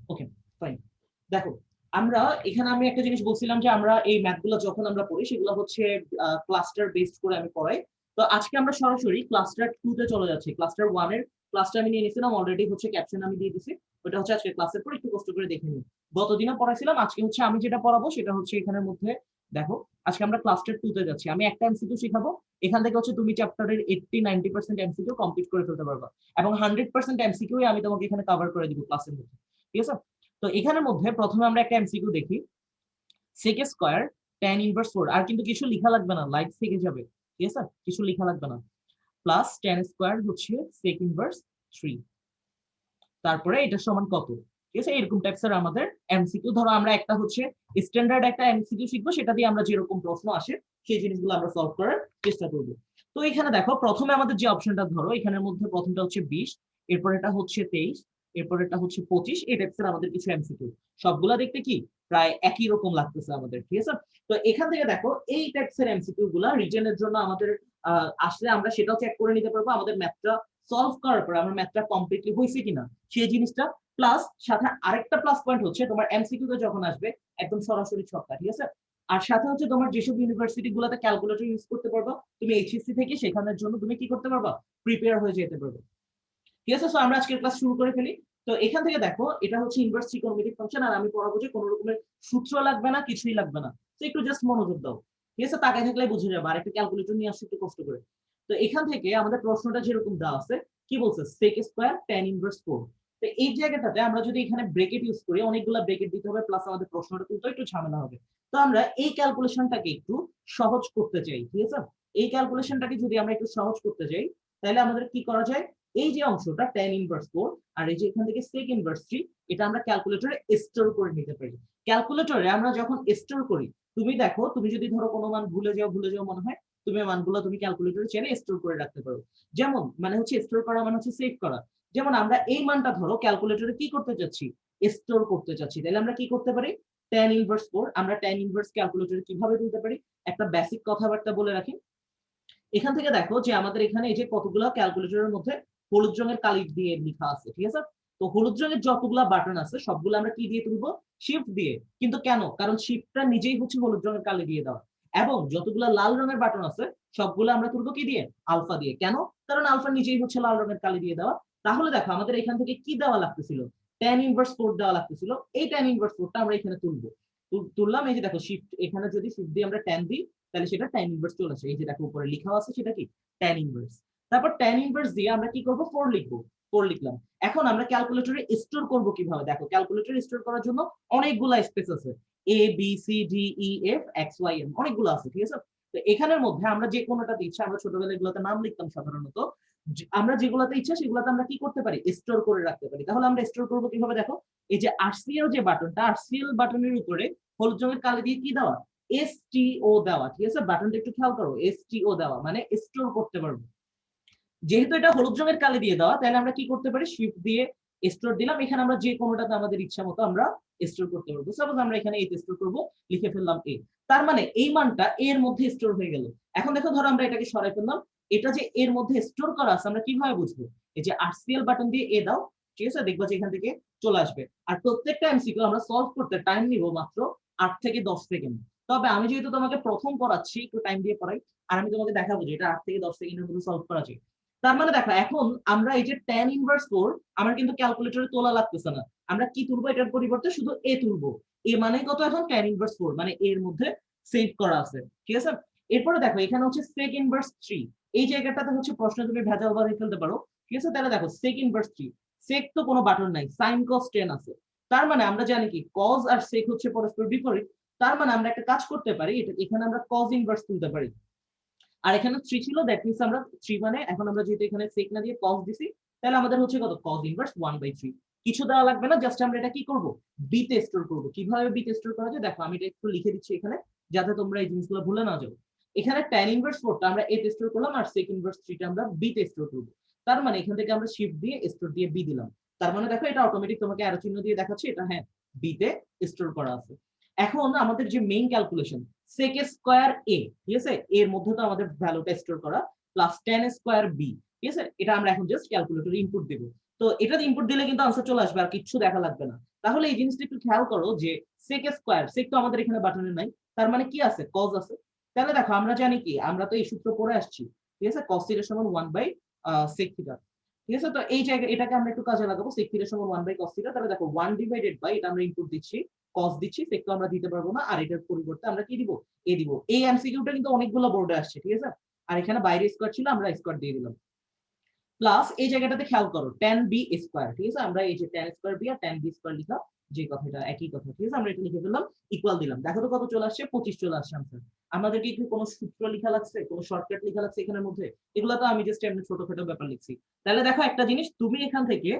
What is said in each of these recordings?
ওকে, fine. দেখো, আমরা এখানে আমি একটা জিনিস বলছিলাম যে আমরা এই ম্যাথগুলো যখন আমরা পড়ি সেগুলো হচ্ছে ক্লাস্টার বেসড করে আমি পড়াই। তো আজকে আমরা সরাসরি ক্লাস্টার 2 তে চলে যাচ্ছি। ক্লাস্টার 1 এর ক্লাসটা আমি নিয়ে নিছিলাম অলরেডি, হচ্ছে ক্যাপশন আমি দিয়ে দিছি। ওটা হচ্ছে আজকে ক্লাসের পর একটু কষ্ট করে দেখে নিন। গতদিনও পড়াইছিলাম, আজকে হচ্ছে আমি যেটা পড়াবো সেটা হচ্ছে এখানের মধ্যে। দেখো, আজকে আমরা ক্লাস্টার 2 তে যাচ্ছি। আমি একটা এমসিকিউ শিখাবো। এখান থেকে হচ্ছে তুমি চ্যাপ্টারের 80-90% এমসিকিউ কমপ্লিট করে ফেলতে পারবা, এবং 100% এমসিকিউ আমি তোমাকে এখানে কভার করে দিব ক্লাসের মধ্যে। ঠিক আছে? তো এখানের মধ্যে প্রথমে আমরা একটা এমসিকিউ দেখি। sec স্কয়ার tan ইনভার্স 4, আর কিন্তু কিছু লেখা লাগবে না, লাইট থেকে যাবে। ঠিক আছে, কিছু লেখা লাগবে না। প্লাস tan স্কয়ার হচ্ছে sec ইনভার্স 3, তারপরে এটা সমান কত। ঠিক আছে, এরকম টাইপসের আমাদের এমসিকিউ। ধরো আমরা একটা হচ্ছে স্ট্যান্ডার্ড একটা এমসিকিউ শিখবো, সেটা দিয়ে আমরা যেরকম প্রশ্ন আসে সেই জিনিসগুলো আমরা সলভ করার চেষ্টা করব। তো এখানে দেখো, প্রথমে আমাদের যে অপশনটা, ধরো এখানের মধ্যে প্রথমটা হচ্ছে 20, এরপর এটা হচ্ছে 23, এরপর এটা হচ্ছে 25। এই টাইপসের আমাদের কিছু এমসিকিউ, সবগুলা দেখতে কি প্রায় একই রকম লাগতেছে আমাদের। ঠিক আছে, তো এখান থেকে দেখো এই টাইপসের এমসিকিউ গুলা রিটেনের জন্য আমাদের আসলে আমরা সেটাও চেক করে নিতে পারবো আমাদের ম্যাথটা সলভ করার পর আমার ম্যাথটা কমপ্লিটলি হয়েছে কিনা সেই জিনিসটা। প্লাস সাথে আরেকটা প্লাস পয়েন্ট হচ্ছে তোমার এমসিকিউ তে যখন আসবে একদম সরাসরি ছক্কা। ঠিক আছে, আর সাথে হচ্ছে তোমার যেসব ইউনিভার্সিটি গুলোতে ক্যালকুলেটর ইউজ করতে পারবা তুমি এইচএসসি থেকে, সেখানের জন্য তুমি কি করতে পারবা, প্রিপেয়ার হয়ে যেতে পারবে। ঠিক আছে, সো আমরা আজকের ক্লাস শুরু করে ফেলি। তো এখান থেকে দেখো, এটা হচ্ছে ইনভার্স ট্রিগোনোমেট্রিক ফাংশন, আর আমি পড়াবো যে কোনো রকমের সূত্র লাগবে না, কিছুই লাগবে না। তো একটু জাস্ট মনোযোগ দাও। ঠিক আছে, তাকাই থাকলে বুঝে যাবে। আর একটা ক্যালকুলেটর নিয়ে আসছে একটু কষ্ট করে। তো এখান থেকে আমাদের প্রশ্নটা যেরকম দেওয়া আছে, কি বলছে, sec স্কয়ার tan ইনভার্স 4। তো এই জায়গাটাতে আমরা যদি এখানে ব্রেকেট ইউজ করি, অনেকগুলা ব্রেকেট দিতে হবে, প্লাস আমাদের প্রশ্নটা তুলতে একটু ঝামেলা হবে। তো আমরা এই ক্যালকুলেশনটাকে একটু সহজ করতে চাই। ঠিক আছে, এই ক্যালকুলেশনটাকে যদি আমরা একটু সহজ করতে চাই, তাহলে আমাদের কি করা যায়, এই যে অংশটা tan ইনভার্স 4 আর এই যে এখান থেকে sec ইনভার্স 3, এটা আমরা ক্যালকুলেটরে স্টোর করে নিতে পারি। ক্যালকুলেটরে আমরা যখন স্টোর করি, তুমি দেখো, তুমি যদি ধরো কোনো মান ভুলে যাও মনে হয়, তুমি মানগুলো তুমি ক্যালকুলেটরে চেনে স্টোর করে রাখতে পারো। যেমন মানে হচ্ছে স্টোর করা মানে হচ্ছে সেভ করা। যেমন আমরা এই মানটা ধরো ক্যালকুলেটরে কি করতে যাচ্ছি, স্টোর করতে যাচ্ছি, তাহলে আমরা কি করতে পারি, tan ইনভার্স 4 আমরা tan ইনভার্স ক্যালকুলেটরে কিভাবে তুলতে পারি, একটা বেসিক কথাবার্তা বলে রাখি। এখান থেকে দেখো যে আমাদের এখানে এই যে কতগুলো ক্যালকুলেটরের মধ্যে হলুদ রঙের কালি দিয়ে লেখা আছে। ঠিক আছে, তো হলুদ রঙের যতগুলা বাটন আছে সবগুলো আমরা কি দিয়ে তুলবো, শিফট দিয়ে। কিন্তু কেন, কারণ শিফটটা নিজেই হচ্ছে হলুদ রঙের কালি দিয়ে দেওয়া। এবং যতগুলা লাল রঙের বাটন আছে সবগুলো আমরা তুলবো কি দিয়ে, আলফা দিয়ে। কেন, কারণ আলফা নিজেই হচ্ছে লাল রঙের কালি দিয়ে দেওয়া। তাহলে দেখো আমাদের এখান থেকে কি দেওয়া লাগতেছিল, tan ইনভার্স 4 দেওয়া লাগতেছিল। এই tan ইনভার্স 4টা আমরা এখানে তুলবো। তুললাম, এই যে দেখো শিফট, এখানে যদি শিফট দিয়ে আমরা tan দিই তাহলে সেটা tan ইনভার্স চলে আসে। এই যে দেখো উপরে লেখা আছে সেটা কি, tan ইনভার্স। তারপর tan ইনভার্স দিয়ে আমরা কি করব, 4 লিখবো। 4 লিখলাম। এখন আমরা ক্যালকুলেটরে স্টোর করব কিভাবে, দেখো ক্যালকুলেটরে স্টোর করার জন্য অনেকগুলা স্পেস আছে, A B C D E F X Y M, অনেকগুলো আছে। ঠিক আছে, তো এখানের মধ্যে আমরা যে কোনোটাতে ইচ্ছা, আমরা ছোটবেলায় এগুলোতে নাম লিখতাম সাধারণত, আমরা যেগুলোতে ইচ্ছা সেগুলোতে আমরা কি করতে পারি, স্টোর করে রাখতে পারি। তাহলে আমরা স্টোর করব কিভাবে, দেখো এই যে আরসিএল যে বাটনটা, আরসিএল বাটনের উপরে হলুদ রঙের কালি দিয়ে কি দেওয়া, এসটিও দেওয়া। ঠিক আছে, বাটনটা একটু খেয়াল করো, এসটিও দেওয়া মানে স্টোর করতে পারবো। যেহেতু এটা হলুদ রঙের কালি দিয়ে দেওয়া, তাহলে আমরা কি করতে পারি, শিফট দিয়ে স্টোর দিলাম। এখানে আমরা যে কোনোটাতে আমাদের ইচ্ছা মতো আমরা স্টোর করতে পারবো। সাপোজ আমরা এখানে এতে স্টোর করবো, লিখে ফেললাম এ। তার মানে এই মানটা এর মধ্যে স্টোর হয়ে গেল। এখন দেখো, ধরো আমরা এটাকে সরাই ফেললাম, এটা যে এর মধ্যে স্টোর করা আছে আমরা কিভাবে বুঝবো, এই যে আরসিএল বাটন দিয়ে এ দাও, ঠিক আছে, দেখবো যে এখান থেকে চলে আসবে। আর প্রত্যেকটা এমসিকিউ আমরা সলভ করতে টাইম নিব মাত্র 8 থেকে 10 সেকেন্ড। তবে আমি যেহেতু তোমাকে প্রথম পড়াচ্ছি, একটু টাইম দিয়ে পড়াই, আর আমি তোমাকে দেখাবো যে এটা 8 থেকে 10 সেকেন্ডের মধ্যে সলভ করা যায়। তার মানে দেখো, এখন আমরা এই যে tan ইনভার্স 4 আমার কিন্তু ক্যালকুলেটরে তোলা লাগতেছে না। আমরা কি তুলবো, এটার পরিবর্তে শুধু এ তুলবো। এ মানে কত, এখন tan ইনভার্স 4 মানে এর মধ্যে সেভ করা আছে। ঠিক আছে, এরপরে দেখো এখানে হচ্ছে sec ইনভার্স 3, এই জায়গাটাতে হচ্ছে প্রশ্ন তুমি ভেজাল বানিয়ে ফেলতে পারো। ঠিক আছে, তাহলে দেখো sec ইনভার্স 3, sec তো কোনো বাটন নাই, sin cos tan আছে। তার মানে আমরা জানি কি cos আর sec হচ্ছে পরস্পর বিপরীত। তার মানে আমরা একটা কাজ করতে পারি, এটা এখানে আমরা cos ইনভার্স তুলতে পারি। আর এখানে 3 ছিল, দ্যাট মিন্স আমরা 3 মানে এখন আমরা যেহেতু এখানে sec না দিয়ে cos দিছি, তাহলে আমাদের হচ্ছে কত, cos ইনভার্স 1/3। কিছু দেওয়া লাগবে না, জাস্ট আমরা এটা কি করব, বি তে স্টোর করব। কিভাবে বি তে স্টোর করা যায় দেখো, আমি এটা একটু লিখে দিচ্ছি এখানে যাতে তোমরা এই জিনিসগুলো ভুলে না যাও। এখানে tan ইনভার্স 4টা আমরা এ তে স্টোর করলাম, আর sec ইনভার্স 3টা আমরা বি তে স্টোর করব। তার মানে এখান থেকে আমরা শিফট দিয়ে স্টোর দিয়ে বি দিলাম। তার মানে দেখো এটা অটোমেটিক তোমাকে অ্যারো চিহ্ন দিয়ে দেখাচ্ছে এটা হ্যাঁ বি তে স্টোর করা আছে। এখন আমাদের যে main calculation sec square a, ঠিক আছে, এর মধ্যে তো আমাদের ভ্যালুটা স্টোর করা, প্লাস tan স্কয়ার b। ঠিক আছে, এটা আমরা এখন জাস্ট ক্যালকুলেটরে ইনপুট দেব। তো এটা ইনপুট দিলে কিন্তু আনসার চলে আসবে, আর কিছু দেখা লাগবে না। তাহলে এই জিনিসটা একটু খেয়াল করো যে sec স্কয়ার, sec তো আমাদের এখানে বাটনে নাই, তার মানে কি আছে, cos আছে। তাহলে দেখো আমরা জানি কি, আমরা তো এই সূত্র পড়ে আসছি, ঠিক আছে, cos থিটা সমান 1/sec থিটা, ঠিক আছে। তো এই জায়গায় এটাকে আমরা একটু কাজে লাগাবো, sec থিটা সমান 1/cos থিটা। তাহলে দেখো 1 ডিভাইডেড বাই, এটা আমরা ইনপুট দিচ্ছি, cos দিচ্ছি, sec তো আমরা দিতে পারবো না, আর এটার পরিবর্তে আমরা কি দিব, a দিব। এই এমসিকিউটা কিন্তু অনেকগুলো বোর্ডে আসছে, ঠিক আছে। আর এখানে বাইরে স্কয়ার ছিল, আমরা স্কয়ার দিয়ে দিলাম। প্লাস এই জায়গাটাতে খেয়াল করো tan b স্কয়ার, ঠিক আছে, আমরা এই যে tan স্কয়ার b আর tan b স্কয়ার লিখা, যে কথাটা একই কথা, ঠিক আছে, আমরা এটা লিখে ফেললাম, ইকুয়াল দিলাম। দেখো তো কত চলে আসছে, 25 চলে আসছে आंसर। আমাদের কি কোনো সূত্র লেখা লাগছে, কোনো শর্টকাট লেখা লাগছে এখানের মধ্যে? এগুলা তো আমি জাস্ট এমনি ছোটখাটো ব্যাপার লিখছি। তাহলে দেখো একটা জিনিস, তুমি এখান থেকে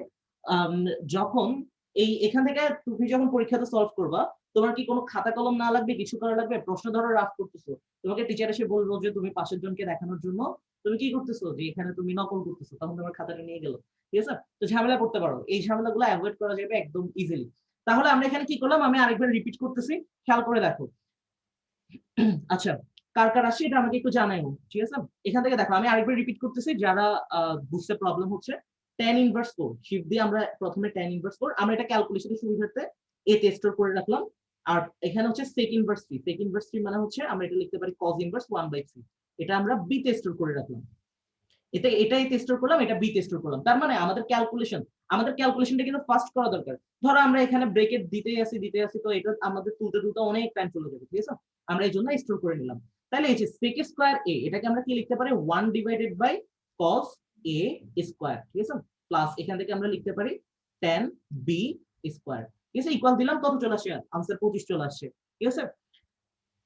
আম, যখন এখান থেকে তুমি যখন পরীক্ষাতে সলভ করবা, তোমার কি কোনো খাতা কলম না লাগবে, কিছু করা লাগবে? প্রশ্ন ধরো রাফ করতেছো, তোমাকে টিচার এসে বলবো যে তুমি পাশের জনকে দেখানোর জন্য তুমি কি করতেছো, যে এখানে তুমি নকল করতেছো, তখন তোমার খাতাটা নিয়ে গেল, ঠিক আছে। তো ঝামেলা করতে পারো, এই ঝামেলাগুলো অ্যাভয়েড করা যাবে একদম ইজিলি। তাহলে আমরা এখানে কি করলাম, আমি আরেকবার রিপিট করতেছি, খেয়াল করে দেখো। আচ্ছা, কার কার আসছে এটা আমাকে একটু জানাইও, ঠিক আছে। এখান থেকে দেখো আমি আরেকবার রিপিট করতেছি, যারা বুঝতে প্রবলেম হচ্ছে। tan ইনভার্স 4 শিফট দিয়ে আমরা প্রথমে tan ইনভার্স 4, আমরা এটা ক্যালকুলেশনের সুবিধার্থে a তে স্টোর করে রাখলাম। আর এখানে হচ্ছে sec ইনভার্স 3, sec ইনভার্স 3 মানে হচ্ছে আমরা এটা লিখতে পারি cos ইনভার্স 1/3, এটা আমরা b তে স্টোর করে রাখলাম। এটাই টেস্ট করলাম, এটা বি টেস্ট করলাম। তার মানে আমাদের ক্যালকুলেশনটা কিন্তু ফাস্ট করা দরকার। ধরো আমরা এখানে ব্রেকেট দিতে আসি, তো এটা আমাদের তুলতে তুলতে অনেক টাইম চলে যাবে, ঠিক আছে। আমরা এই জন্য স্টোর করে নিলাম। তাহলে এই যে sec স্কয়ার a, এটাকে আমরা কি লিখতে পারি, 1 divided by cos a square, ঠিক আছে, প্লাস এখান থেকে আমরা লিখতে পারি tan b স্কয়ার, ঠিক আছে, ইকুয়াল দিলাম, কত চলে আসছে, आंसर 25 চলে আসছে, ঠিক আছে।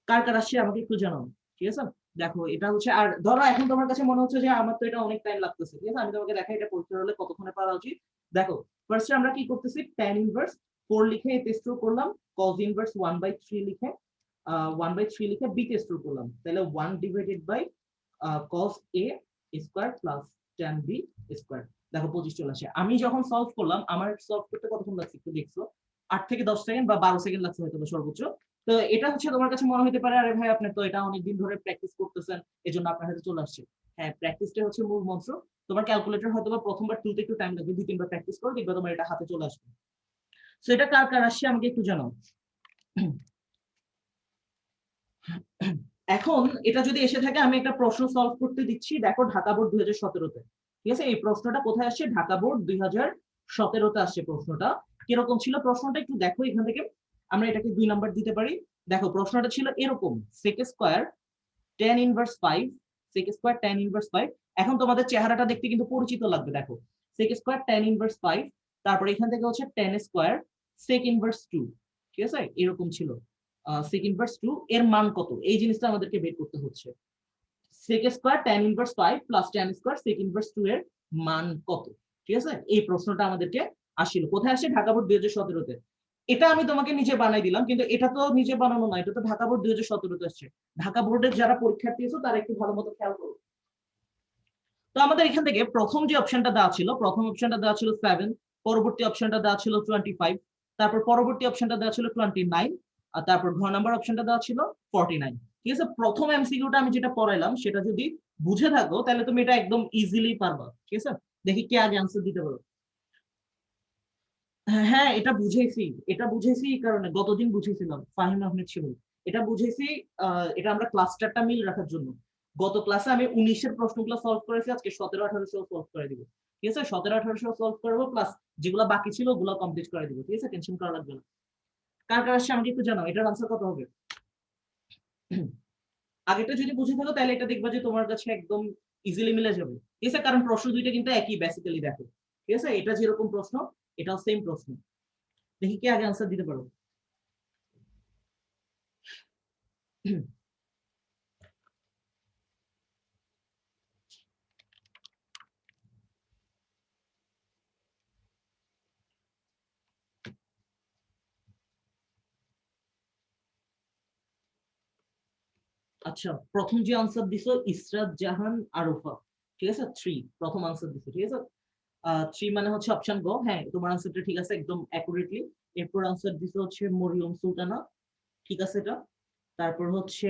কার কার আসছে আমাকে একটু জানাও, ঠিক আছে। দেখো এটা হচ্ছে, আর ধরো এখন তোমার কাছে মনে হচ্ছে যে আমার তো এটা অনেক টাইম লাগতেছে, ঠিক আছে, আমি তোমাকে দেখাই এটা পরীক্ষা হলে কতক্ষণে পারা উচিত। দেখো ফার্স্টে আমরা কি করতেছি, tan ইনভার্স 4 লিখে এ টেস্ট করলাম, cos ইনভার্স 1/3 লিখে 1/3 লিখে b টেস্ট করলাম। তাহলে 1 divided by cos a square plus tan b square, দেখো 25 চলে আসে। আমি যখন সলভ করলাম, আমার সলভ করতে কতক্ষণ লাগছে একটু দেখছো, 8 থেকে 10 সেকেন্ড বা 12 সেকেন্ড লাগছে হয়তো সর্বোচ্চ। তো এটা হচ্ছে তোমার কাছে মনে হতে পারে, আরে ভাই আপনি তো এটা অনেকদিন ধরে প্র্যাকটিস করতেছেন, এজন্য আপনার হাতে চলে আসছে। হ্যাঁ, প্র্যাকটিসটা হচ্ছে মূল মন্ত্র। তোমার ক্যালকুলেটর হয়তো বা প্রথমবার তুলতে একটু টাইম লাগবে, 2-3 বার প্র্যাকটিস করো, দেখবে তোমার এটা হাতে চলে আসবে। সো এটা কার কার আসছে আমাকে একটু জানাও। এখন এটা যদি এসে থাকে, আমি একটা প্রশ্ন সলভ করতে দিচ্ছি, দেখো ঢাকা বোর্ড 2017-তে, ঠিক আছে। এই প্রশ্নটা কোথায় আসছে, ঢাকা বোর্ড 2017-তে আসছে প্রশ্নটা। কিরকম ছিল প্রশ্নটা একটু দেখো, এখান থেকে আমরা এটাকে 2 নাম্বার দিতে পারি। দেখো প্রশ্নটা ছিল এরকম, sec square tan inverse 5, sec square tan inverse 5। এখন তোমাদের চেহারাটা দেখতে কিন্তু পরিচিত লাগবে, দেখো sec স্কয়ার tan ইনভার্স 5, তারপর এখান থেকে হচ্ছে tan স্কয়ার sec ইনভার্স 2, ঠিক আছে, এরকম ছিল। sec ইনভার্স 2 এর মান কত, এই জিনিসটা আমাদেরকে বের করতে হচ্ছে। sec square tan inverse 5 plus tan square sec inverse 2 এর মান কত, ঠিক আছে। এই প্রশ্নটা আমাদেরকে আসছিল, কোথায় আসে, ঢাকা বোর্ড 2017-তে। এটা আমি তোমাকে নিজে বানাই দিলাম, কিন্তু এটা তো নিজে বানানো না, এটা তো ঢাকা বোর্ড 2017-তে আসছে। ঢাকা বোর্ডের যারা পরীক্ষার্থী আছে তারা একটু ভালো মতো খেয়াল করো। তো আমাদের এখান থেকে প্রথম যে অপশনটা দেওয়া ছিল, প্রথম অপশনটা দেওয়া ছিল 7, পরবর্তী অপশনটা দেওয়া ছিল 25, তারপর পরবর্তী অপশনটা দেওয়া ছিল 29, আর তারপর ঘ নাম্বার অপশনটা দেওয়া ছিল 49, ঠিক আছে। প্রথম এমসিকিউটা আমি যেটা পড়াইলাম সেটা যদি বুঝে থাকো তাহলে তুমি এটা একদম ইজিলি পারবা, ঠিক আছে। দেখি কে আগে আনসার দিতে পারো। হ্যাঁ হ্যাঁ, এটা বুঝেছি এই কারণে গতদিন বুঝেছিলাম, ফাহিম আহমেদ ছিল, এটা বুঝেছি। এটা আমরা ক্লাস্টারটা মিল রাখার জন্য গত ক্লাসে আমি 19-এর প্রশ্নগুলো সলভ করেছি, আজকে 17-18 সলভ করে দিব, ঠিক আছে। 17-18 সলভ করবো, প্লাস যেগুলো বাকি ছিল ওগুলো কমপ্লিট করে দিব, ঠিক আছে, টেনশন করা লাগবে না। কার কার আসছে আমাকে একটু জানাও, এটার আনসার কত হবে। আগেটা যদি বুঝে থাকো তাহলে এটা দেখবা যে তোমার কাছে একদম ইজিলি মিলে যাবে, ঠিক আছে, কারণ প্রশ্ন দুইটা কিন্তু একই বেসিক্যালি, দেখো, ঠিক আছে, এটা যেরকম প্রশ্ন এটাও সেম প্রশ্ন। দেখি কে আগে আনসার দিতে পারো। আচ্ছা, প্রথম যে আনসার দিছো ইসরাত জাহান আরফা, ঠিক আছে, 3 প্রথম আনসার দিছো, ঠিক আছে। 3 মানে হচ্ছে অপশন গ, হ্যাঁ তোমার আনসারটা ঠিক আছে একদম অ্যাকুরেটলি। এরপর আনসার দিছো হচ্ছে মরিয়ম সুলতানা, ঠিক আছে এটা। তারপর হচ্ছে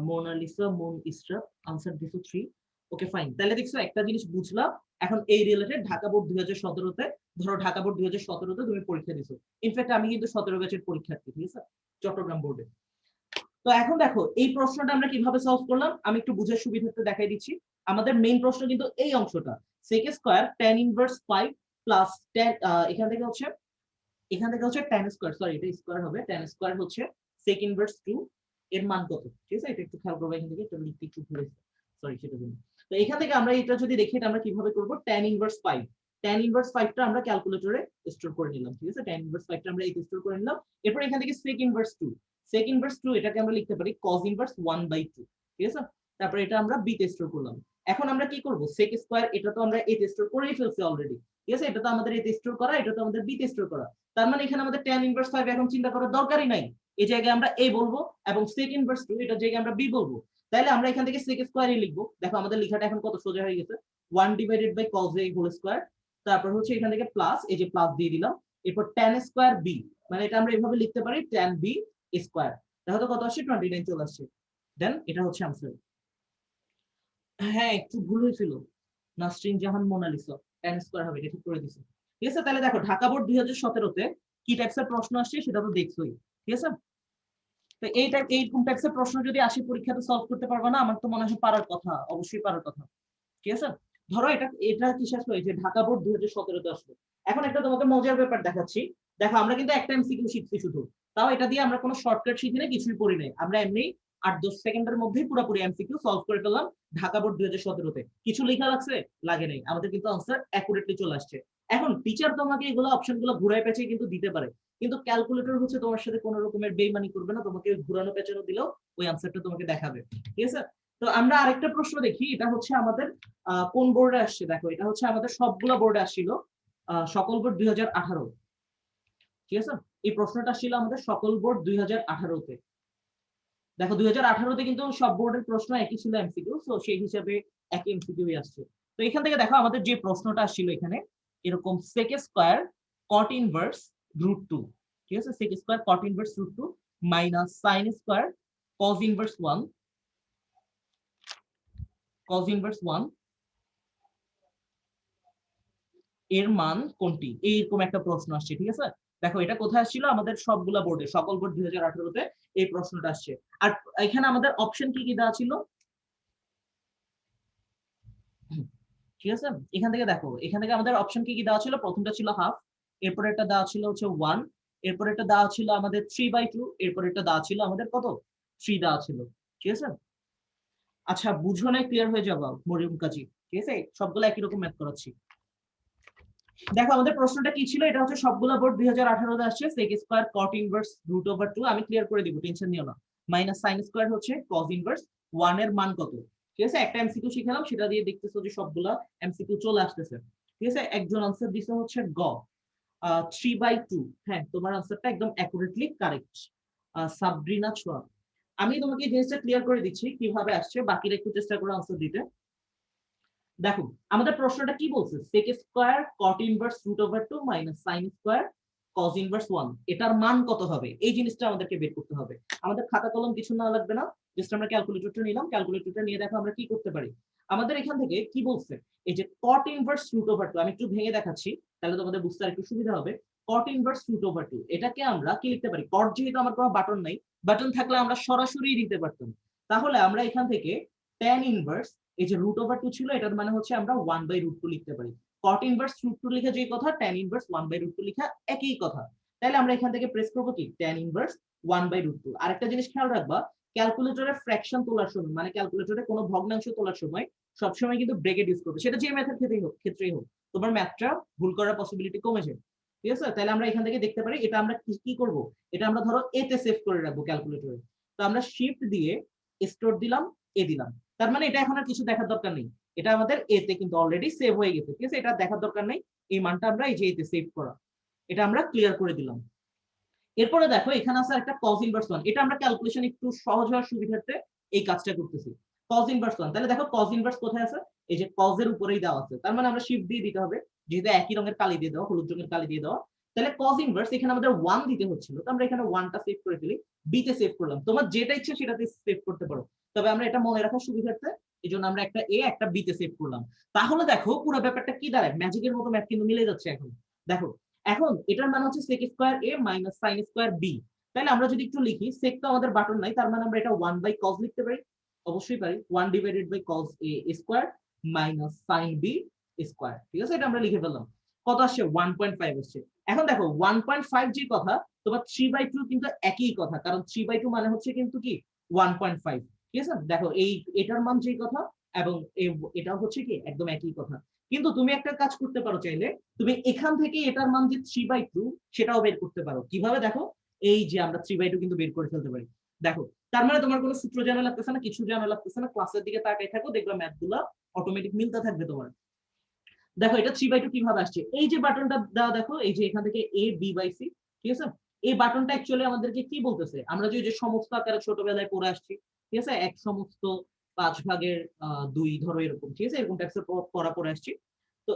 মোনালিসা মুন ইসরাত, আনসার দিছো 3। ওকে ফাইন, তাহলে দেখছো একটা জিনিস বুঝলাম। এখন এই রিলেটেড ঢাকা বোর্ড 2017-তে ধরো ঢাকা বোর্ড 2017-তে তুমি পরীক্ষা দিছো, ইনফ্যাক্ট আমি কিন্তু 17 ব্যাচের পরীক্ষার্থী, ঠিক আছে, চট্টগ্রাম বোর্ডে। তো এখন দেখো এই প্রশ্নটা আমরা কিভাবে সলভ করলাম, আমি একটু বুঝার সুবিধার্থে দেখাই দিচ্ছি। আমাদের মেইন প্রশ্ন কিন্তু এই অংশটা, sec square tan inverse 5 plus tan, এখান থেকে হচ্ছে tan স্কয়ার, সরি এটা স্কয়ার হবে, tan স্কয়ার হচ্ছে sec ইনভার্স 2 এর মান কত, ঠিক আছে, এটা একটু খেয়াল করবে, এখান থেকে এটা লিখতে একটু ভুলে, সরি সেটার জন্য। তো এখান থেকে আমরা এটা যদি দেখি এটা আমরা কিভাবে করব, tan ইনভার্স 5, tan ইনভার্স 5 টা আমরা ক্যালকুলেটরে স্টোর করে নিলাম, ঠিক আছে, tan ইনভার্স 5 টা আমরা এতে স্টোর করে নিলাম। এরপর এখান থেকে sec ইনভার্স 2, sec ইনভার্স 2 এটাকে আমরা লিখতে পারি cos ইনভার্স 1/2, ঠিক আছে। তারপর এটা আমরা b তে স্টোর করলাম। এখন আমরা কি করব, sec স্কয়ার এটা তো আমরা a তে স্টোর করেই ফেলছি অলরেডি, ঠিক আছে, এটা তো আমাদের a তে স্টোর করা, এটা তো আমাদের b তে স্টোর করা। তার মানে এখানে আমাদের tan ইনভার্স 5 এখন চিন্তা করার দরকারই নাই, এই জায়গায় আমরা a বলবো এবং sec ইনভার্স 2 এটার জায়গায় আমরা b বলবো। তাহলে আমরা এখান থেকে sec স্কয়ারই লিখবো। দেখো আমাদের লেখাটা এখন কত সোজা হয়ে গেছে, 1 divided by cos a whole square, তারপর হচ্ছে এখান থেকে প্লাস, এই যে প্লাস দিয়ে দিলাম, এরপর tan স্কয়ার b, মানে এটা আমরা এভাবে লিখতে পারি tan b স্কয়ার। দেখো তো কত আসছে, 29 চলে আসছে। দেন এটা হচ্ছে आंसर। হ্যাঁ একটু ভুল হয়েছিল, নাসরিন জাহান মোনালিসা, tan স্কয়ার হবে, এটা ঠিক করে দিছি, ঠিক আছে। তাহলে দেখো ঢাকা বোর্ড 2017-তে কি টাইপসের প্রশ্ন আসছে সেটা তো দেখছোই, ঠিক আছে। তো এইরকম টাইপসের প্রশ্ন যদি আসে পরীক্ষাতে সলভ করতে পারবে না, আমার তো মনে হয় পারার কথা, অবশ্যই পারার কথা, ঠিক আছে। ধরো এটা এটা কি শেষ হয়েছে, ঢাকা বোর্ড 2017-তে আসলো। এখন একটা তোমাকে মজার ব্যাপার দেখাচ্ছি, দেখো আমরা কিন্তু একটা এমসিকিউ শিখছি শুধু, তাও এটা দিয়ে আমরা কোনো শর্টকাট শিখি না, কিছুই পড়ি নাই, আমরা এমনি 8-10 সেকেন্ডের মধ্যেই পুরোপুরি এমসিকিউ সলভ করে ফেললাম ঢাকা বোর্ড 2017-তে। কিছু লেখা লাগছে, লাগে নাই, আমাদের কিন্তু আনসার অ্যাকুরেটলি চলে আসছে। এখন টিচার তোমাকে এগুলো অপশনগুলো ঘুরায় পেঁচিয়ে কিন্তু দিতে পারে, কিন্তু ক্যালকুলেটর হচ্ছে তোমার সাথে কোনো রকমের বেইমানি করবে না, তোমাকে ঘুরানো পেঁচানো দিলেও ওই আনসারটা তোমাকে দেখাবে, ঠিক আছে। তো আমরা আরেকটা প্রশ্ন দেখি, এটা হচ্ছে আমাদের কোন বোর্ডে আসছে, দেখো এটা হচ্ছে আমাদের সবগুলো বোর্ডে আসছিল, সকল বোর্ড 2018, ঠিক আছে। এই প্রশ্নটা ছিল আমাদের সকল বোর্ড 2018-তে। দেখো 2018-তে কিন্তু সব বোর্ডের প্রশ্ন একই ছিল এমসিকিউ, সো সেই হিসাবে একই এমসিকিউই আসছে। তো এখান থেকে দেখো আমাদের যে প্রশ্নটা আসছিল এখানে এরকম sec স্কয়ার cot ইনভার্স √2, ঠিক আছে, sec square cot inverse √2 minus sin square cos inverse 1, cos inverse 1 এর মান কোনটি, এইরকম একটা প্রশ্ন আসছে, ঠিক আছে। দেখো এটা কোথায় আসছিল, আমাদের সবগুলা বোর্ডে, সকল বোর্ড 2018-তে এই প্রশ্নটা আসছে। আর এখানে আমাদের অপশন কি কি দেওয়া ছিল, ঠিক আছে, এখান থেকে দেখো, এখান থেকে আমাদের অপশন কি কি দেওয়া ছিল, প্রথমটা ছিল হাফ, এরপরে একটা দেওয়া ছিল হচ্ছে 1, এরপরে একটা দেওয়া ছিল আমাদের 3/2, এরপরে একটা দেওয়া ছিল আমাদের কত, 3 দেওয়া ছিল, ঠিক আছে। আচ্ছা বুঝো নাই, ক্লিয়ার হয়ে যাবো মরিয়ম কাজী, ঠিক আছে, সবগুলো একই রকম ম্যাথ করাচ্ছি। দেখো আমাদের প্রশ্নটা কি ছিল, এটা হচ্ছে সবগুলা বোর্ড 2018-তে আসছে, sec স্কয়ার cot ইনভার্স √2, আমি ক্লিয়ার করে দিব, টেনশন নিও না, মাইনাস sin স্কয়ার হচ্ছে cos ইনভার্স 1 এর মান কত, ঠিক আছে। একটা এমসিকিউ শিখালাম, সেটা দিয়ে দেখতেছো যে সবগুলা এমসিকিউ চলে আসতেছে, ঠিক আছে। একজন আনসার দিছে হচ্ছে গ 3/2, হ্যাঁ তোমার আনসারটা একদম অ্যাকুরেটলি কারেক্ট, সাবরিনা ছোয়া। আমি তোমাকে এই জিনিসটা ক্লিয়ার করে দিচ্ছি কিভাবে আসছে, বাকিরা একটু চেষ্টা করে আনসার দিতে। দেখো আমাদের প্রশ্নটা কি বলছে, sec square cot inverse √2 minus sin square cos inverse 1, এটার মান কত হবে, এই জিনিসটা আমাদেরকে বের করতে হবে। আমাদের খাতা কলম কিছু না লাগবে না, জাস্ট আমরা ক্যালকুলেটরটা নিলাম, ক্যালকুলেটরটা নিয়ে দেখো আমরা কি করতে পারি। আমাদের এখান থেকে কি বলছে, এই যে cot ইনভার্স √2, আমি একটু ভেঙে দেখাচ্ছি তাহলে তোমাদের বুঝতে আর একটু সুবিধা হবে। cot ইনভার্স √2 এটাকে আমরা কি লিখতে পারি, cot যেহেতু আমার কোনো বাটন নাই, বাটন থাকলে আমরা সরাসরি দিতে পারতাম, তাহলে আমরা এখান থেকে tan ইনভার্স, এই যে √2 ছিল এটার মানে হচ্ছে আমরা 1/√2 লিখতে পারি। cot ইনভার্স √2 লিখা যে কথা, tan ইনভার্স 1/√2 লিখা একই কথা। তাহলে আমরা এখান থেকে প্রেস করব কি, tan ইনভার্স 1/√2। আরেকটা জিনিস খেয়াল রাখবা, ক্যালকুলেটরে ফ্র্যাকশন তোলার সময়, মানে ক্যালকুলেটরে কোনো ভগ্নাংশ তোলার সময় সবসময় কিন্তু ব্র্যাকেট ইউজ করবে, সেটা যে ম্যাথের ক্ষেত্রেই হোক, তোমার ম্যাথটা ভুল করার পসিবিলিটি কমে যায়, ঠিক আছে। তাহলে আমরা এখান থেকে দেখতে পারি এটা আমরা কি করব, এটা আমরা ধরো এ তে সেভ করে রাখবো ক্যালকুলেটরে, তো আমরা শিফট দিয়ে স্টোর দিলাম, এ দিলাম, তার মানে এটা এখন আর কিছু দেখার দরকার নেই, এটা আমাদের এ তে কিন্তু অলরেডি সেভ হয়ে গেছে, ঠিক আছে, এটা দেখার দরকার নেই, এই মানটা আমরা এই যে এতে সেভ করা, এটা আমরা ক্লিয়ার করে দিলাম। এরপরে দেখো এখানে আছে একটা cos ইনভার্স 1, এটা আমরা ক্যালকুলেশন একটু সহজ হওয়ার সুবিধার্থে এই কাজটা করতেছি, cos ইনভার্স 1। তাহলে দেখো cos ইনভার্স কোথায় আছে, এই যে cos এর উপরেই দেওয়া আছে, তার মানে আমরা শিফট দিয়ে দিতে হবে, যেহেতু একই রঙের কালি দিয়ে দেওয়া, হলুদ রঙের কালি দিয়ে দেওয়া, তাহলে cos ইনভার্স এখানে আমাদের 1 দিতে হচ্ছিল, তো আমরা এখানে 1টা সেভ করে ফেলি, বি তে সেভ করলাম, তোমার যেটা ইচ্ছে সেটাতে সেভ করতে পারো, তবে আমরা এটা মনে রাখার সুবিধার্থে এই জন্য আমরা একটা এ একটা বি তে সেভ করলাম। তাহলে দেখো পুরো ব্যাপারটা কি দাঁড়ায়, ম্যাজিকের মতো ম্যাথ কিন্তু মিলে যাচ্ছে এখন। দেখো এখন এটার মানে হচ্ছে sec square a minus sin square b। তাহলে আমরা যদি একটু লিখি, sec তো আমাদের বাটন নাই, তার মানে আমরা এটা 1/cos লিখতে পারি, অবশ্যই পারি। 1/cos a square minus sin b square, ঠিক আছে, এটা আমরা লিখে ফেললাম। কত আসছে? 1.5 আসছে। এখন দেখো 1.5 যে কথা, তোমার 3/2 কিন্তু একই কথা, কারণ 3/2 মানে হচ্ছে কিন্তু কি 1.5, ঠিক আছে। দেখো এই এটার মান যেই কথা এবং এটাও হচ্ছে কি একদম একই কথা। কিন্তু তুমি একটা কাজ করতে পারো, চাইলে তুমি এখান থেকে এটার মান যে 3/2 সেটাও বের করতে পারো। কিভাবে দেখো, এই যে আমরা 3/2 কিন্তু বের করে ফেলতে পারি। দেখো তার মানে তোমার কোনো সূত্র জানা লাগতেছে না, কিছু জানা লাগতেছে না, ক্লাসের দিকে তাকাই থাকো, দেখবে ম্যাথ গুলা অটোমেটিক মিলতে থাকবে তোমার। দেখো এটা 3/2 কিভাবে আসছে, এই যে বাটনটা দেওয়া, দেখো এই যে এখান থেকে a b বাই c, ঠিক আছে। এই বাটনটা অ্যাকচুয়ালি আমাদেরকে কি বলতেছে, আমরা যে সমস্ত আকারে ছোটবেলায় পড়ে আসছি, ঠিক আছে, এক সমস্ত 5/2 ধরো এরকম, ঠিক আছে, এরকম টাইপসের পড়া পড়ে আসছি। তো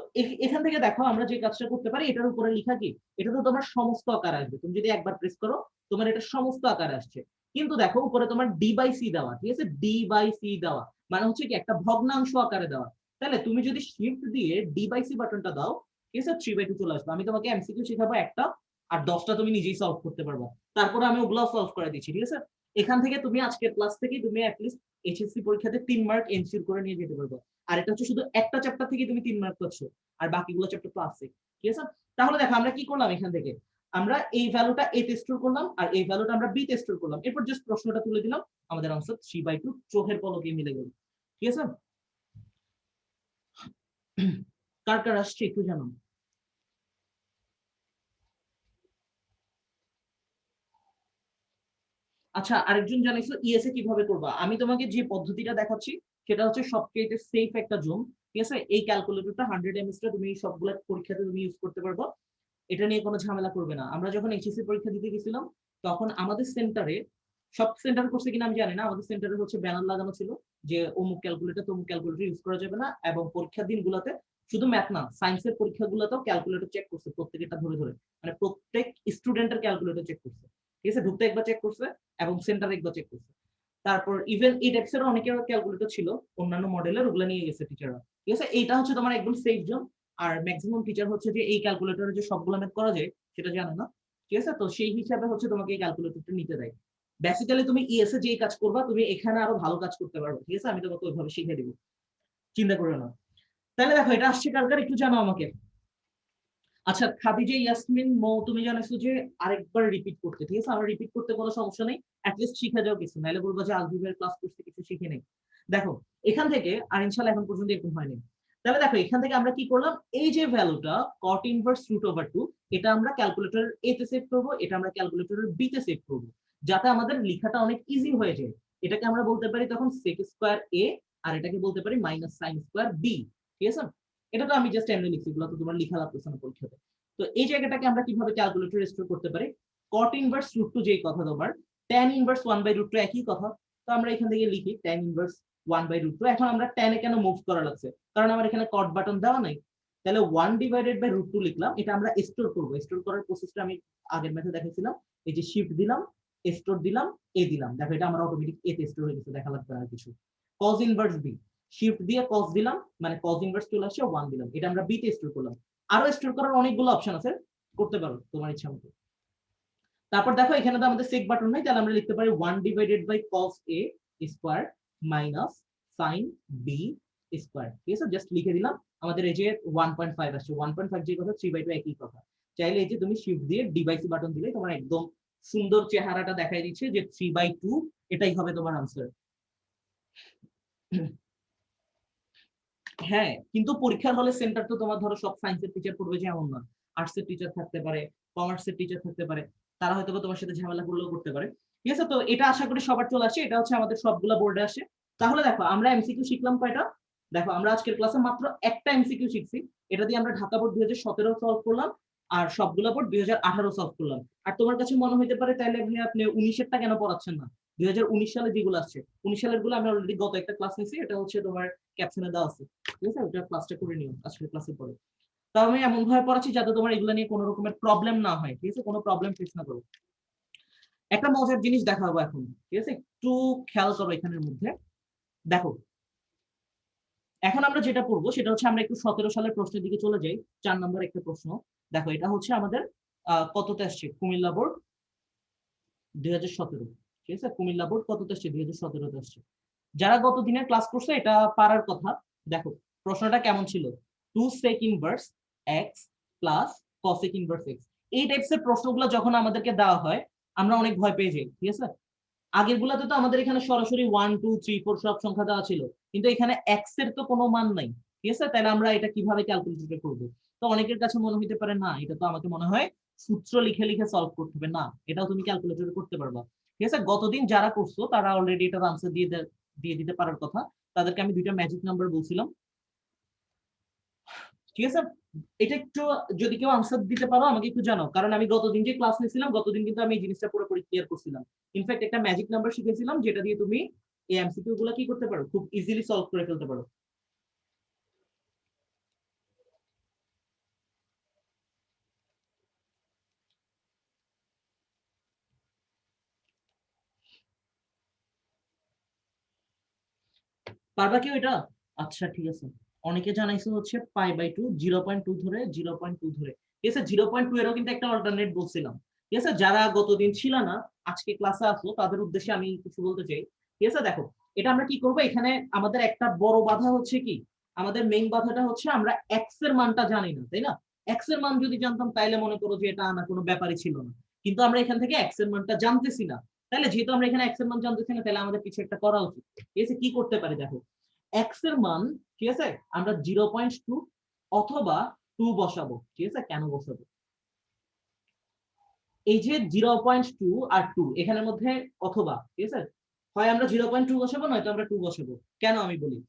এখান থেকে দেখো আমরা যে কাজটা করতে পারি, এটার উপরে লেখা কি, এটা তো তোমার সমস্ত আকার আসবে, তুমি যদি একবার প্রেস করো তোমার এটা সমস্ত আকার আসছে। কিন্তু দেখো উপরে তোমার d বাই c দেওয়া, ঠিক আছে, d বাই c দেওয়া মানে হচ্ছে কি একটা ভগ্নাংশ আকারে দেওয়া। তাহলে তুমি যদি শিফট দিয়ে ডি বাই সি বাটনটা দাও, ঠিক আছে, 3/2 চলে আসবে। আমি তোমাকে এমসিকিউ শেখাবো একটা, আর 10টা তুমি নিজেই সলভ করতে পারবা। তারপরে আমি ওগুলো সলভ করে দিচ্ছি, ঠিক আছে। এখান থেকে তুমি আজকের ক্লাস থেকে তুমি অ্যাটলিস্ট এইচএসসি পরীক্ষাতে 3 মার্ক এনশিওর করে নিয়ে যেতে পারবে। আর এটা হচ্ছে শুধু একটা চ্যাপ্টার থেকে তুমি 3 মার্ক পাচ্ছ, আর বাকিগুলো চ্যাপ্টার তো আছে, ঠিক আছে। তাহলে দেখো আমরা কি করলাম, এখান থেকে আমরা এই ভ্যালুটা এ তে স্টোর করলাম আর এই ভ্যালুটা আমরা বি তে স্টোর করলাম, এরপর জাস্ট প্রশ্নটা তুলে দিলাম, আমাদের আনসার 3/2 চোখের পলকে মিলে গেল, ঠিক আছে। কার কার আসছে একটু জানো। আচ্ছা আরেকজন জানাইছো ইএসএ কিভাবে করবা, আমি তোমাকে যে পদ্ধতিটা দেখাচ্ছি সেটা হচ্ছে সবচেয়ে সেফ একটা জোন, ঠিক আছে। এই ক্যালকুলেটরটা 100 mAh টা তুমি সবগুলা পরীক্ষাতে তুমি ইউজ করতে পারবা, এটা নিয়ে কোনো ঝামেলা করবে না। আমরা যখন এইচএসসি পরীক্ষা দিতে গেছিলাম তখন আমাদের সেন্টারে, সব সেন্টার করছে কিনা আমি জানি না, আমাদের সেন্টারে হচ্ছে ব্যানার লাগানো ছিল যে অমুক ক্যালকুলেটর তমুক ক্যালকুলেটর ইউজ করা যাবে না, এবং পরীক্ষার দিনগুলোতে শুধু ম্যাথ না সায়েন্সের পরীক্ষাগুলোতেও ক্যালকুলেটর চেক করছে প্রত্যেকটা ধরে ধরে, মানে প্রত্যেক স্টুডেন্টের ক্যালকুলেটর চেক করছে, ঠিক আছে, ঢুকতে একবার চেক করছে এবং সেন্টারে একবার চেক করছে। তারপর ইভেন এই টাইপসেরও অনেকের ক্যালকুলেটর ছিল অন্যান্য মডেলের, ওগুলো নিয়ে গেছে টিচাররা, ঠিক আছে। এইটা হচ্ছে তোমার একদম সেফ জোন। আর ম্যাক্সিমাম টিচার হচ্ছে যে এই ক্যালকুলেটরে যে সবগুলো ম্যাথ করা যায় সেটা জানে না, ঠিক আছে। তো সেই হিসাবে হচ্ছে তোমাকে এই ক্যালকুলেটরটা নিতে দেয়। বেসিক্যালি তুমি ইএসএ যেই কাজ করবা তুমি এখানে আরো ভালো কাজ করতে পারবে, ঠিক আছে, আমি তোমাকে ওইভাবে শিখিয়ে দিব, চিন্তা করো না। তাহলে দেখো এটা আসছে কার কার একটু জানো আমাকে। আচ্ছা খাদিজা ইয়াসমিন মৌ, তুমি জানাইছো যে আরেকবার রিপিট করতে, ঠিক আছে, আমার রিপিট করতে কোনো সমস্যা নেই, অ্যাটলিস্ট শিখে যাও কিছু, নাহলে বলবো যে আলজেব্রার ক্লাস করতে কিছু শিখে নেই। দেখো এখান থেকে আর ইনশাআল্লাহ এখন পর্যন্ত এরকম হয়নি। তাহলে দেখো এখান থেকে আমরা কি করলাম, এই যে ভ্যালুটা cot ইনভার্স √/2 এটা আমরা ক্যালকুলেটরের এ তে সেভ করব, এটা আমরা ক্যালকুলেটরের বি তে সেভ করব, যাতে আমাদের লেখাটা অনেক ইজি হয়ে যায়। এটাকে আমরা বলতে পারি তখন sec স্কয়ার a, আর এটাকে বলতে পারি মাইনাস sin স্কয়ার b, ঠিক আছে। এটা তো আমি জাস্ট এমনি লিখছি, এগুলো তো তোমার লেখা লাগতেছে না পরীক্ষাতে। তো এই জায়গাটাকে আমরা কিভাবে ক্যালকুলেটরে স্টোর করতে পারি, cot ইনভার্স √2 যেই কথা তোমার, tan ইনভার্স 1/√2 একই কথা। তো আমরা এখান থেকে লিখি tan ইনভার্স 1/√2। এখন আমরা tan এ কেন মুভ করা লাগছে, কারণ আমার এখানে cot বাটন দেওয়া নাই। তাহলে 1/√2 লিখলাম, এটা আমরা স্টোর করব। স্টোর করার প্রসেসটা আমি আগের ম্যাথে দেখাইছিলাম, এই যে শিফট দিলাম, স্টোর দিলাম, এ দিলাম, দেখো এটা আমার অটোমেটিক এ তে স্টোর হয়ে গেছে, দেখা লাগবে আর কিছু। cos ইনভার্স b, শিফট দিয়ে cos দিলাম, মানে cos ইনভার্স চলে আসছে, 1 দিলাম, এটা আমরা b তে স্টোর করলাম। আরো স্টোর করার অনেকগুলো অপশন আছে, করতে পারো তোমার ইচ্ছা মতো। তারপর দেখো এখানে তো আমাদের সেক বাটন নাই, তাহলে আমরা লিখতে পারি 1/cos a square minus sin b square, ঠিক আছে, জাস্ট লিখে দিলাম। আমাদের এই যে 1.5 আসছে, 1.5 যে কথা 3/2 একই কথা। চাইলে এই যে তুমি শিফট দিয়ে ডিভাইসি বাটন দিলে তোমার একদম সুন্দর চেহারাটা দেখাই দিচ্ছে যে 3/2 এটাই হবে তোমার আনসার। হ্যাঁ কিন্তু পরীক্ষার হলে সেন্টার তো তোমার ধরো সব সায়েন্সের টিচার পড়বে যে এমন না, আর্টস এর টিচার থাকতে পারে, কমার্সের টিচার থাকতে পারে, তারা হয়তো তোমার সাথে ঝামেলা করলেও করতে পারে, ঠিক আছে। তো এটা আশা করি সবার চলে আসে, এটা হচ্ছে আমাদের সবগুলা বোর্ডে আসে। তাহলে দেখো আমরা এমসিকিউ শিখলাম কয়টা, দেখো আমরা আজকের ক্লাসে মাত্র একটা এমসিকিউ শিখছি, এটা দিয়ে আমরা ঢাকা বোর্ড 2017 সলভ করলাম, আর সবগুলা বোর্ড 2018 সলভ করলাম। আর তোমার কাছে মনে হইতে পারে তাহলে ভাই আপনি 19-এরটা কেন পড়াচ্ছেন না, 2019 সালে যেগুলো আসছে, 19 সালের গুলো আমি অলরেডি গত একটা ক্লাস নিয়েছি, এটা হচ্ছে তোমার ক্যাপশনে দেওয়া আছে, ঠিক আছে, ওটা ক্লাসটা করে নিও আজকের ক্লাসে পরে। তাও আমি এমন ভাবে পড়াচ্ছি যাতে তোমার এগুলো নিয়ে কোনো রকমের প্রবলেম না হয়, ঠিক আছে, কোনো প্রবলেম ফেস না করো। একটা মজার জিনিস দেখাবো এখন, ঠিক আছে, একটু খেয়াল করো এখানের মধ্যে। দেখো এখন আমরা যেটা করবো সেটা হচ্ছে আমরা একটু 17 সালের প্রশ্নের দিকে চলে যাই। 4 নম্বর একটা প্রশ্ন। দেখো এটা হচ্ছে আমাদের কততে আসছে কুমিল্লা বোর্ড 2017। ঠিক আছে, কুমিল্লা বোর্ড কততে আসছে 2017তে আসছে। যারা গত দিনের ক্লাস করছে এটা পারার কথা। দেখো প্রশ্নটা কেমন ছিল, 2 sec inverse x plus cosec inverse x। এই টাইপসের প্রশ্নগুলো যখন আমাদেরকে দেওয়া হয় আমরা অনেক ভয় পেয়ে যাই। ঠিক আছে, আগের গুলাতে তো আমাদের এখানে সরাসরি 1 2 3 4 সব সংখ্যা দেওয়া ছিল, কিন্তু এখানে x এর তো কোনো মান নাই। ঠিক আছে, তাহলে আমরা এটা কিভাবে ক্যালকুলেটরে করব? তো অনেকের কাছে মনে হতে পারে না এটা তো আমাকে মনে হয় সূত্র লিখে লিখে সলভ করতে হবে। না, এটাও তুমি ক্যালকুলেটরে করতে পারবা। ঠিক আছে, গতদিন যারা করছো তারা অলরেডি এটার আনসার দিয়ে দিতে পারার কথা। তাদেরকে আমি দুইটা ম্যাজিক নাম্বার বলছিলাম। ঠিক আছে, এটা একটু যদি কেউ আনসার দিতে পারো আমাকে একটু জানাও, কারণ আমি গতদিন যে ক্লাস নিয়েছিলাম গতদিন কিন্তু আমি এই জিনিসটা পুরোপুরি ক্লিয়ার করছিলাম। ইনফ্যাক্ট একটা ম্যাজিক নাম্বার শিখেছিলাম যেটা দিয়ে তুমি এই এমসিকিউ গুলো কি করতে পারো, খুব ইজিলি সলভ করে ফেলতে পারো। পারবা কেউ এটা? আচ্ছা ঠিক আছে। অনেকে জানাইছে হচ্ছে π/2 0.2 ধরে 0.2 ধরে। ঠিক আছে, 0.2 এরও কিন্তু একটা অল্টারনেট বলছিলাম। ঠিক আছে, যারা গতদিন ছিল না আজকে ক্লাসে আসলো তাদের উদ্দেশ্যে আমি কিছু বলতে চাই। ঠিক আছে, দেখো এটা আমরা কি করব, এখানে আমাদের একটা বড় বাধা হচ্ছে কি, আমাদের মেইন বাধাটা হচ্ছে আমরা এক্স এর মানটা জানি না, তাই না? এক্স এর মান যদি জানতাম তাইলে মনে করো যে এটা আনা কোনো ব্যাপারই ছিল না। কিন্তু আমরা এখান থেকে এক্স এর মানটা জানতেছি না। তাহলে যেহেতু আমরা এখানে এক্স এর মান জানতেছি না, তাহলে আমাদের কিছু একটা করা উচিত। ঠিক আছে, কি করতে পারি দেখো, এক্স এর মান, ঠিক আছে, আমরা 0.2 অথবা 2 বসাবো। ঠিক আছে, কেন বসাবো, এই যে 0.2 আর 2 এখানের মধ্যে অথবা, ঠিক আছে, হয় আমরা 0.2 বসাবো নয়তো আমরা 2 বসাবো। কেন আমি বলি,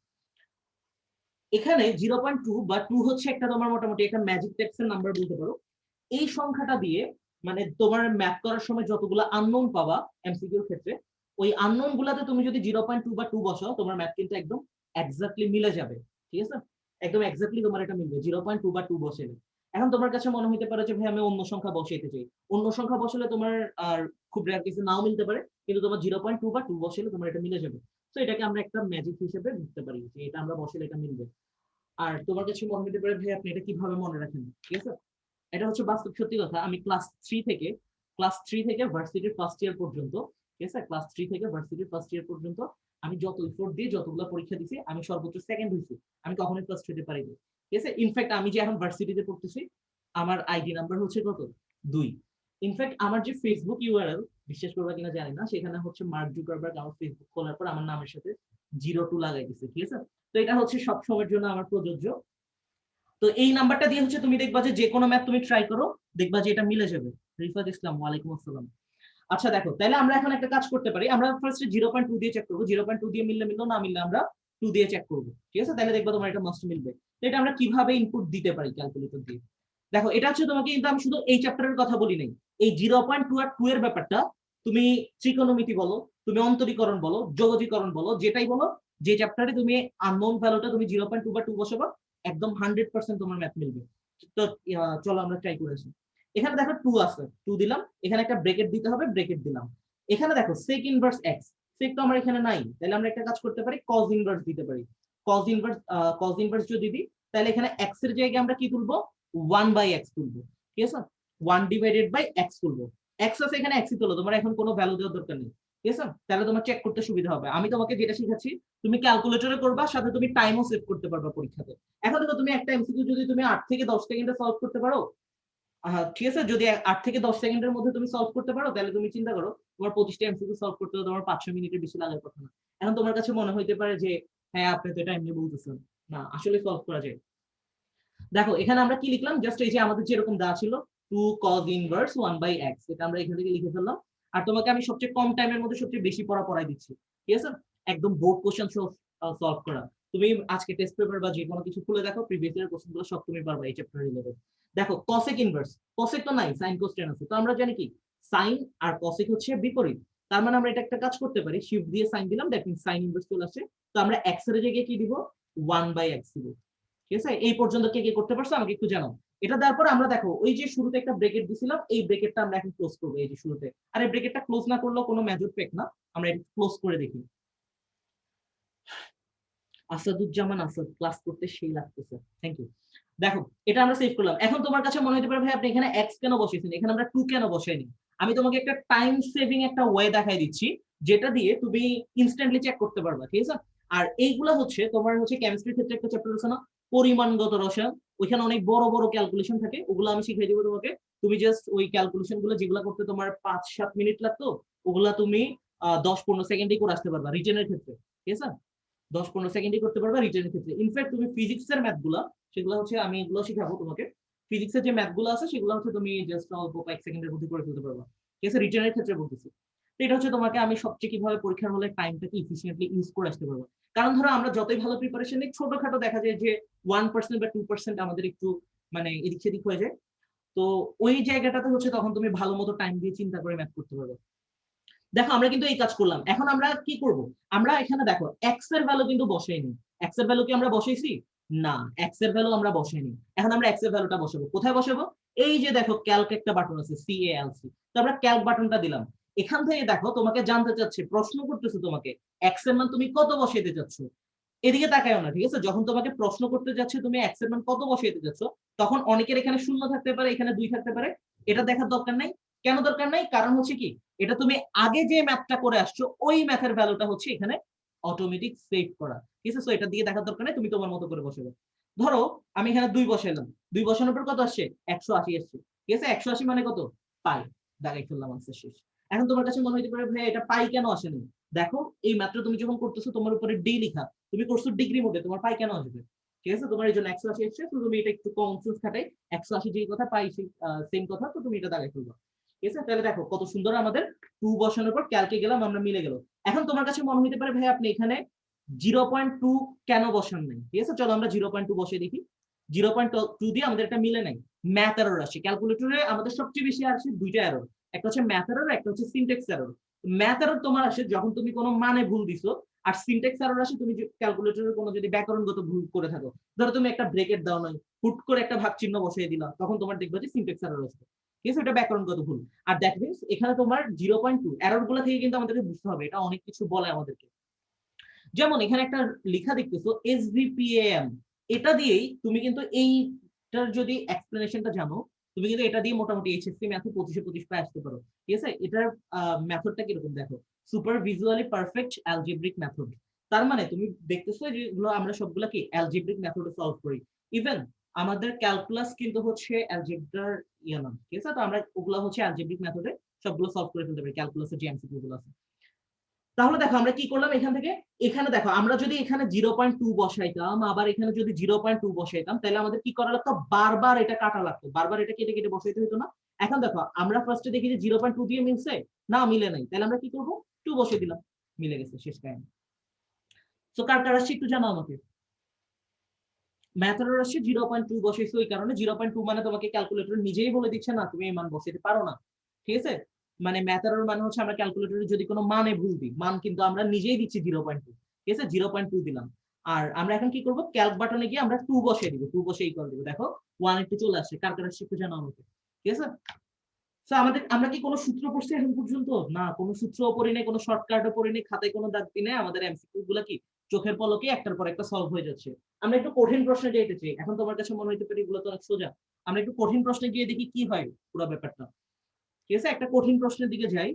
এখানে 0.2 বা 2 হচ্ছে একটা তোমার মোটামুটি একটা ম্যাজিক টেক্সের নাম্বার বলতে পারো। এই সংখ্যাটা দিয়ে মানে তোমার ম্যাথ করার সময় যতগুলো আননোন পাবা এমসিকিউর ক্ষেত্রে, ওই আননোন গুলাতে তুমি যদি 0.2 বা 2 বসাও তোমার ম্যাথ কিন্তু একদম এক্স্যাক্টলি মিলে যাবে। ঠিক আছে, একদম এক্স্যাক্টলি তোমার এটা মিলবে 0.2 বা 2 বসালে। এখন তোমার কাছে মনে হতে পারে যে ভাই আমি অন্য সংখ্যা বসাইতে চাই। অন্য সংখ্যা বসালে তোমার আর খুব রেয়ার কেসে নাও মিলতে পারে, কিন্তু তোমার 0.2 বা 2 বসালে তোমার এটা মিলে যাবে। তো এটাকে আমরা একটা ম্যাজিক হিসেবে ধরতে পারি যে এটা আমরা বসালে এটা মিলবে। আর তোমার কাছে মনে হতে পারে ভাই আপনি এটা কিভাবে মনে রাখেন। ঠিক আছে, এটা হচ্ছে বাস্তব সত্যি কথা। আমি ক্লাস থ্রি থেকে ভার্সিটির ফার্স্ট ইয়ার পর্যন্ত, ঠিক আছে, ক্লাস থ্রি থেকে ভার্সিটির ফার্স্ট ইয়ার পর্যন্ত আমি যত এফোর্ট দিয়ে যতগুলো পরীক্ষা দিছি আমি সর্বোচ্চ সেকেন্ড হয়েছি। আমি কখনোই ফার্স্ট হতে পারিনি। ঠিক আছে, ইনফ্যাক্ট আমি যে এখন ভার্সিটিতে পড়তেছি আমার আইডি নাম্বার হচ্ছে কত, 2। ইনফ্যাক্ট আমার যে ফেসবুক ইউআরএল, বিশ্বাস করবা কিনা জানি না, সেখানে হচ্ছে মার্ক জুকারবার্গ আমার ফেসবুক খোলার পর আমার নামের সাথে 02 লাগাই দিছে। ঠিক আছে, তো এটা হচ্ছে সব সময়ের জন্য আমার প্রযোজ্য। তো এই নাম্বারটা দিয়ে হচ্ছে তুমি দেখবা যে যে কোনো ম্যাথ তুমি ট্রাই করো, দেখবা যে এটা মিলে যাবে। রিফাত ইসলাম, ওয়ালাইকুম আসসালাম। আচ্ছা দেখো, তাহলে আমরা এখন একটা কাজ করতে পারি, আমরা ফার্স্টে 0.2 দিয়ে চেক করবো, 0.2 দিয়ে মিললে মিললো, না মিললে আমরা 2 দিয়ে চেক করবো। ঠিক আছে, তাহলে দেখবা তোমার এটা মাস্ট মিলবে। তো এটা আমরা কিভাবে ইনপুট দিতে পারি ক্যালকুলেটর দিয়ে, দেখো এটা হচ্ছে তোমাকে, কিন্তু আমি শুধু এই চ্যাপ্টারের কথা বলি নাই। এই 0.2 আর 2 এর ব্যাপারটা তুমি ত্রিকোণমিতি বলো, তুমি অন্তরীকরণ বলো, যোগজীকরণ বলো, যেটাই বলো, যে চ্যাপ্টারে তুমি আননোন ভ্যালুটা তুমি 0.2 বা 2 বসাবো একদম 100% তোমার ম্যাথ মিলবে। তো চলো আমরা ট্রাই করে আসি। এখানে দেখো 2 আছে, 2 দিলাম, এখানে একটা ব্রেকেট দিতে হবে, ব্রেকেট দিলাম। এখানে দেখো sec ইনভার্স x, sec তো আমার এখানে নাই, তাহলে আমরা একটা কাজ করতে পারি, cos ইনভার্স দিতে পারি। cos ইনভার্স যদি দিই তাহলে এখানে x এর জায়গায় আমরা কি তুলবো, 1/x তুলবো। ঠিক আছে, 1/x তুলবো। x আছে এখানে x ই তুলো, তোমার এখন কোনো ভ্যালু দেওয়ার দরকার নেই। ঠিক আছে, তাহলে তোমার চেক করতে সুবিধা হবে। আমি তোমাকে যেটা শিখাচ্ছি তুমি ক্যালকুলেটরে করবা, সাথে তুমি টাইমও সেভ করতে পারবা পরীক্ষাতে। এখন দেখো তুমি একটা এমসিকিউ যদি তুমি 8 থেকে 10 সেকেন্ডে সলভ করতে পারো, ঠিক আছে, যদি 8 থেকে 10 সেকেন্ডের মধ্যে তুমি সলভ করতে পারো তাহলে তুমি চিন্তা করো তোমার 25টা এমসিকিউ সলভ করতে তোমার 5-6 মিনিটের বেশি লাগার কথা না। এখন তোমার কাছে মনে হইতে পারে যে হ্যাঁ আপনি তো এটা এমনি বলতেছেন, না আসলে সলভ করা যায়। দেখো এখানে আমরা কি লিখলাম, জাস্ট এই যে আমাদের যেরকম দেওয়া ছিল 2 cos ইনভার্স 1/x, এটা আমরা এখান থেকে লিখে ফেললাম। আর তোমাকে আমি সবচেয়ে কম টাইমের মধ্যে সবচেয়ে বেশি পড়াই দিচ্ছি। ঠিক আছে, একদম বোর্ড কোশ্চেন সলভ করা। তুমি আজকে টেস্ট পেপার বা যে কোনো কিছু খুলে দেখো, প্রিভিয়াস ইয়ার কোশ্চেনগুলো সব তুমি পারবা এই চ্যাপ্টার রিলেটেড। দেখো cosec ইনভার্স, cosec তো নাই, sin cos tan আছে। তো আমরা জানি কি sin আর cosec হচ্ছে বিপরীত। তার মানে আমরা এটা একটা কাজ করতে পারি, শিফট দিয়ে sin দিলাম, দ্যাট মিন্স sin ইনভার্স চলে আসছে। তো আমরা x এর জায়গায় কি দিব, 1/x দিব। ঠিক আছে, এই পর্যন্ত কে কে করতে পারছো আমাকে একটু জানাও। এটা দেওয়ার পর আমরা দেখো ওই যে শুরুতে একটা ব্রেকেট দিছিলাম, এই ব্রেকেটটা আমরা এখন ক্লোজ করবো এই যে শুরুতে। আর এই ব্রেকেটটা ক্লোজ না করলেও কোনো মেজর ফেক না, আমরা এটা ক্লোজ করে দেখি। আসাদুজ্জামান আসাদ, ক্লাস করতে সেই লাগতেছে, থ্যাংক ইউ। দেখো এটা আমরা সেভ করলাম। এখন তোমার কাছে মনে হতে পারে ভাই আপনি এখানে এক্স কেন বসিয়েছেন, এখানে আমরা 2 কেন বসাইনি। আমি তোমাকে একটা টাইম সেভিং একটা ওয়ে দেখাই দিচ্ছি, যেটা দিয়ে তুমি ইনস্ট্যান্টলি চেক করতে পারবা, ঠিক আছে। আর এইগুলা হচ্ছে তোমার হচ্ছে কেমিস্ট্রির ক্ষেত্রে একটা চ্যাপ্টার আছে না, পরিমাণগত রসায়ন, ওইখানে অনেক বড় বড় ক্যালকুলেশন থাকে, ওগুলো আমি শিখিয়ে দেবো তোমাকে। তুমি জাস্ট ওই ক্যালকুলেশন গুলো যেগুলো করতে তোমার 5-7 মিনিট লাগতো, ওগুলা তুমি 10-15 সেকেন্ডেই করে আসতে পারবা রিটেনের ক্ষেত্রে, ঠিক আছে। 10-15 সেকেন্ডই করতে পারবা রিটেনের ক্ষেত্রে। ইনফ্যাক্ট তুমি ফিজিক্সের ম্যাথ গুলা, সেগুলো হচ্ছে আমি এগুলো শিখাবো তোমাকে। ফিজিক্সের যে ম্যাথ গুলো আছে সেগুলো হচ্ছে তুমি জাস্ট অল্প কয়েক সেকেন্ডের মধ্যে করে ফেলতে পারবা, ঠিক আছে, রিটেনের ক্ষেত্রে বলতেছি। তো এটা হচ্ছে তোমাকে আমি সবচেয়ে কিভাবে পরীক্ষার হলে টাইমটাকে ইফিসিয়েন্টলি ইউজ করে আসতে পারবো। কারণ ধরো আমরা যতই ভালো প্রিপারেশন নিই, ছোটখাটো দেখা যায় যে 1% বা 2% আমাদের একটু মানে এদিক সেদিক হয়ে যায়। তো ওই জায়গাটাতে হচ্ছে তখন তুমি ভালো মতো টাইম দিয়ে চিন্তা করে ম্যাথ করতে পারবে। দেখো আমরা কিন্তু এই কাজ করলাম, এখন আমরা কি করব, আমরা এখানে দেখো এক্স এর ভ্যালু কিন্তু বসাইনি। এক্স এর ভ্যালু কি আমরা বসাইছি? না, এক্স এর ভ্যালু আমরা বসাইনি। এখন আমরা এক্স এর ভ্যালুটা বসাবো, কোথায় বসাবো? এই যে দেখো ক্যালক একটা বাটন আছে, CALC, তো আমরা ক্যালক বাটনটা দিলাম। এখান থেকে দেখো তোমাকে জানতে চাচ্ছে, প্রশ্ন করতেছে তোমাকে এক্স এর মান তুমি কত বসাইতে চাচ্ছ। এদিকে তাকায়ও না, ঠিক আছে। যখন তোমাকে প্রশ্ন করতে যাচ্ছে তুমি এক্স এর মান কত বসাইতে চাচ্ছ, তখন অনেকের এখানে 0 থাকতে পারে, এখানে 2 থাকতে পারে, এটা দেখার দরকার নাই। কেন দরকার নাই? কারণ হচ্ছে কি, এটা তুমি আগে যে ম্যাথটা করে আসছো ওই ম্যাথের ভ্যালুটা হচ্ছে এখানে অটোমেটিক সেভ করা, ঠিক আছে। সো এটা দিয়ে দেখার দরকার নাই, তুমি তোমার মতো করে বসাবে। ধরো আমি এখানে 2 বসাইলাম, 2 বসানোর পর কত আসছে? 180 আসছে, ঠিক আছে। 180 মানে কত? পাই। দাগাই ফেললাম, আনসার শেষ। এখন তোমার কাছে মনে হইতে পারে ভাই এটা পাই কেন আসেনি। দেখো এই মাত্র তুমি যখন করতেছো তোমার উপরে ডি লিখা, তুমি করছো ডিগ্রি মোডে, তোমার পাই কেন আসবে? ঠিক আছে, তোমার এই জন্য 180 এসছে, তো তুমি এটা একটু কমন সেন্স খাটাই 180 যেই কথা পাই সেই সেম কথা, তো তুমি এটা দাগাই ফেলবা, ঠিক আছে। তাহলে দেখো কত সুন্দর আমাদের 2 বসানোর পর ক্যালকে গেলাম, আমরা মিলে গেল। এখন তোমার কাছে মনে হইতে পারে ভাই আপনি এখানে 0.2 কেন বসান নাই, ঠিক আছে। চলো আমরা 0.2 বসিয়ে দেখি। 0.2 দিয়ে আমাদের একটা মিলে নাই, ম্যাথ এরর আসে। ক্যালকুলেটরে আমাদের সবচেয়ে বেশি আসে দুইটা এরর, একটা হচ্ছে ম্যাথ এরর, একটা হচ্ছে সিনট্যাক্স এরর। ম্যাথ এরর তোমার আসে যখন তুমি কোনো মানে ভুল দিছো, আর সিনট্যাক্স এরর আসে তুমি ক্যালকুলেটরের কোনো যদি ব্যাকরণগত ভুল করে থাকো। ধরো তুমি একটা ব্রেকেট দাও নাই, হুট করে একটা ভাগ চিহ্ন বসিয়ে দিলা, তখন তোমার দেখবে যে সিনট্যাক্স এরর আসবে, ঠিক আছে, এটা ব্যাকরণগত ভুল। আর দ্যাট মিনস এখানে তোমার 0.2 এরর গুলো থেকে কিন্তু আমাদেরকে বুঝতে হবে এটা অনেক কিছু বলে আমাদেরকে। যেমন এখানে একটা লেখা দেখতেছো SVPAM, এটা দিয়েই তুমি কিন্তু এইটার যদি এক্সপ্লেনেশনটা জানো, তুমি কিন্তু এটা দিয়ে মোটামুটি এইচএসসি ম্যাথে 25-25 পায় আসতে পারো, ঠিক আছে। এটার মেথডটা কিরকম দেখো, super visually perfect algebraic method. তার মানে তুমি দেখতেছো যেগুলো আমরা সবগুলা কি অ্যালজেব্রিক মেথডে সলভ করি। ইভেন আমাদের ক্যালকুলাস কিন্তু হচ্ছে অ্যালজেব্রার ইয়ে না, ঠিক আছে। তো আমরা ওগুলো হচ্ছে অ্যালজেব্রিক মেথডে সবগুলো সলভ করে ফেলতে পারি, ক্যালকুলাসের যে এমসিকিউ গুলো আছে। তাহলে দেখো আমরা কি করলাম এখান থেকে, এখানে দেখো আমরা যদি এখানে 0.2 বসাইতাম, আবার এখানে যদি 0.2 বসাইতাম, তাহলে আমাদের কি করা লাগতো, বারবার এটা কাটা লাগতো, বারবার এটা কেটে কেটে বসাইতে হতো না। এখন দেখো আমরা ফার্স্টে দেখি যে 0.2 দিয়ে মিলছে, না মিলে নাই, তাহলে আমরা কি করব, 2 বসিয়ে দিলাম, মিলে গেছে, শেষ কাহিনী। তো কার কার আসছে একটু জানাও আমাকে। ম্যাথের আসছে 0.2 বসাইছো, ওই কারণে 0.2 মানে তোমাকে ক্যালকুলেটর নিজেই বলে দিচ্ছে না তুমি এই মান বসাইতে পারো না, ঠিক আছে। মানে ম্যাথের মানে হচ্ছে আমরা ক্যালকুলেটরে যদি কোনো মানে ভুল দিই, মান কিন্তু আমরা নিজেই দিচ্ছি 0.2, ঠিক আছে, 0.2 দিলাম। আর আমরা এখন কি করব, ক্যালক বাটনে গিয়ে আমরা 2 বসিয়ে দিব, 2 বসে ইকুয়াল দিব, দেখো 180 চলে আসছে। কার কার আসছে একটু জানাও আমাকে, ঠিক আছে। তো আমাদের আমরা কি কোনো সূত্র পড়ছি এখন পর্যন্ত? না, কোনো সূত্রও পড়ি নাই, কোনো শর্টকাটও পড়ি নাই, খাতায় কোনো দাগ দিই নাই, আমাদের এমসিকিউ গুলা কি চোখের পলকে একটার পর একটা সলভ হয়ে যাচ্ছে। আমরা একটু কঠিন প্রশ্নে যাইতে চাই। এখন তোমার কাছে মনে হইতে পারে এগুলো তো অনেক সোজা, আমরা একটু কঠিন প্রশ্নে গিয়ে দেখি কি হয় পুরো ব্যাপারটা, ঠিক আছে। একটা কঠিন প্রশ্নের দিকে যাই।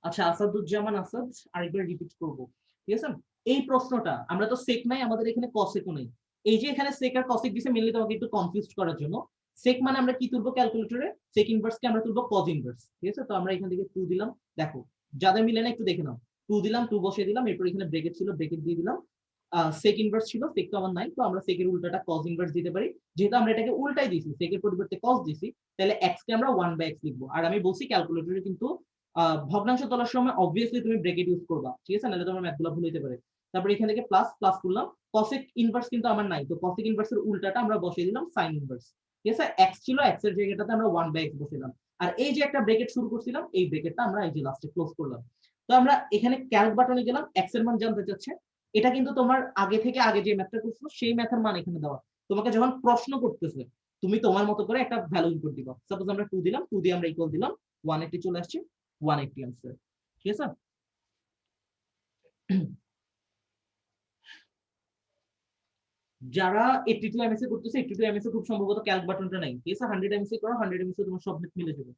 আচ্ছা, আসাদুজ্জামান আসাদ, আরেকবার রিপিট করব, ঠিক আছে। এই প্রশ্নটা আমরা তো সেক নাই, আমাদের এখানে কসেকও নেই। এই যে এখানে সেক আর কসেক দিছে মেইনলি তোমাকে একটু কনফিউজ করার জন্য। সেক মানে আমরা কি তুলবো ক্যালকুলেটরে, সেক ইনভার্স কে আমরা তুলবো কজ ইনভার্স, ঠিক আছে। তো আমরা এখান থেকে 2 দিলাম, দেখো যাদের মিলে না একটু দেখে নাও। 2 দিলাম, 2 বসিয়ে দিলাম, এরপর এখানে ব্রেকেট ছিল, ব্রেকেট দিয়ে দিলাম। সেক ইনভার্স ছিল, সেক তো আমার নাই, তো আমরা সেকের উল্টাটা কজ ইনভার্স দিতে পারি। যেহেতু আমরা এটাকে উল্টাই দিছি, সেকের পরিবর্তে কজ দিছি, তাহলে এক্স কে আমরা 1/x লিখবো। আর আমি বলছি ক্যালকুলেটরে কিন্তু ভগ্নাংশ তোলার সময় অবভিয়াসলি তুমি ব্রেকেট ইউজ করবা, ঠিক আছে, নাহলে তোমার ম্যাথগুলো ভুল হতে পারে। তারপর এখান থেকে প্লাস প্লাস করলাম, কসেক ইনভার্স কিন্তু আমার নাই, তো কসেক ইনভার্সের উল্টাটা আমরা বসিয়ে দিলাম সাইন ইনভার্স, ঠিক আছে। এক্স ছিল, এক্স এর জায়গাটাতে আমরা 1/x বসিলাম। আর এই যে একটা ব্রেকেট শুরু করছিলাম, এই ব্রেকেটটা আমরা এই যে লাস্টে ক্লোজ করলাম। তো আমরা এখানে ক্যালক বাটনে গেলাম, এক্স এর মান জানতে চাচ্ছে। এটা কিন্তু তোমার আগে থেকে আগে যে ম্যাথটা করছো সেই ম্যাথের মান এখানে দেওয়া। তোমাকে যখন প্রশ্ন করতেছে তুমি তোমার মতো করে একটা ভ্যালু ইনপুট দিবা। সাপোজ আমরা 2 দিলাম, 2 দিয়ে আমরা ইকুয়াল দিলাম, 180 চলে আসছে, 180 আনসার, ঠিক আছে। যারা 82 এমএসএ করতেছে 82 এমএসএ খুব সম্ভবত ক্যালক বাটনটা নাই, ঠিক আছে? 100 এমএসএ করো, 100 এমএসএ তোমার সব ম্যাথ মিলে যাবে।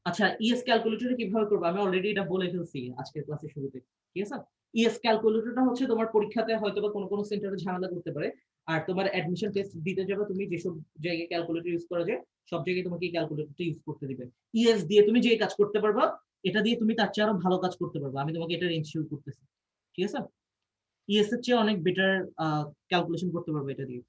আচ্ছা, ইএস ক্যালকুলেটরে কিভাবে করবে আমি অলরেডি এটা বলে ফেলছি আজকের ক্লাসের শুরুতে, ঠিক আছে? ইএস ক্যালকুলেটরটা হচ্ছে তোমার পরীক্ষাতে হয়তোবা কোনো সেন্টারে ঝামেলা করতে পারে। আর তোমার অ্যাডমিশন টেস্ট দিতে যাবে, তুমি যেসব জায়গায় ক্যালকুলেটর ইউজ করা যায় সব জায়গায় তোমাকে এই ক্যালকুলেটরটা ইউজ করতে দিবে। ইএস দিয়ে তুমি যে কাজ করতে পারবা এটা দিয়ে তুমি তার চেয়ে আরো ভালো কাজ করতে পারবা, আমি তোমাকে এটা এনশিওর করতেছি, ঠিক আছে? ইএস এর চেয়ে অনেক বেটার ক্যালকুলেশন করতে পারবে এটা দিয়ে।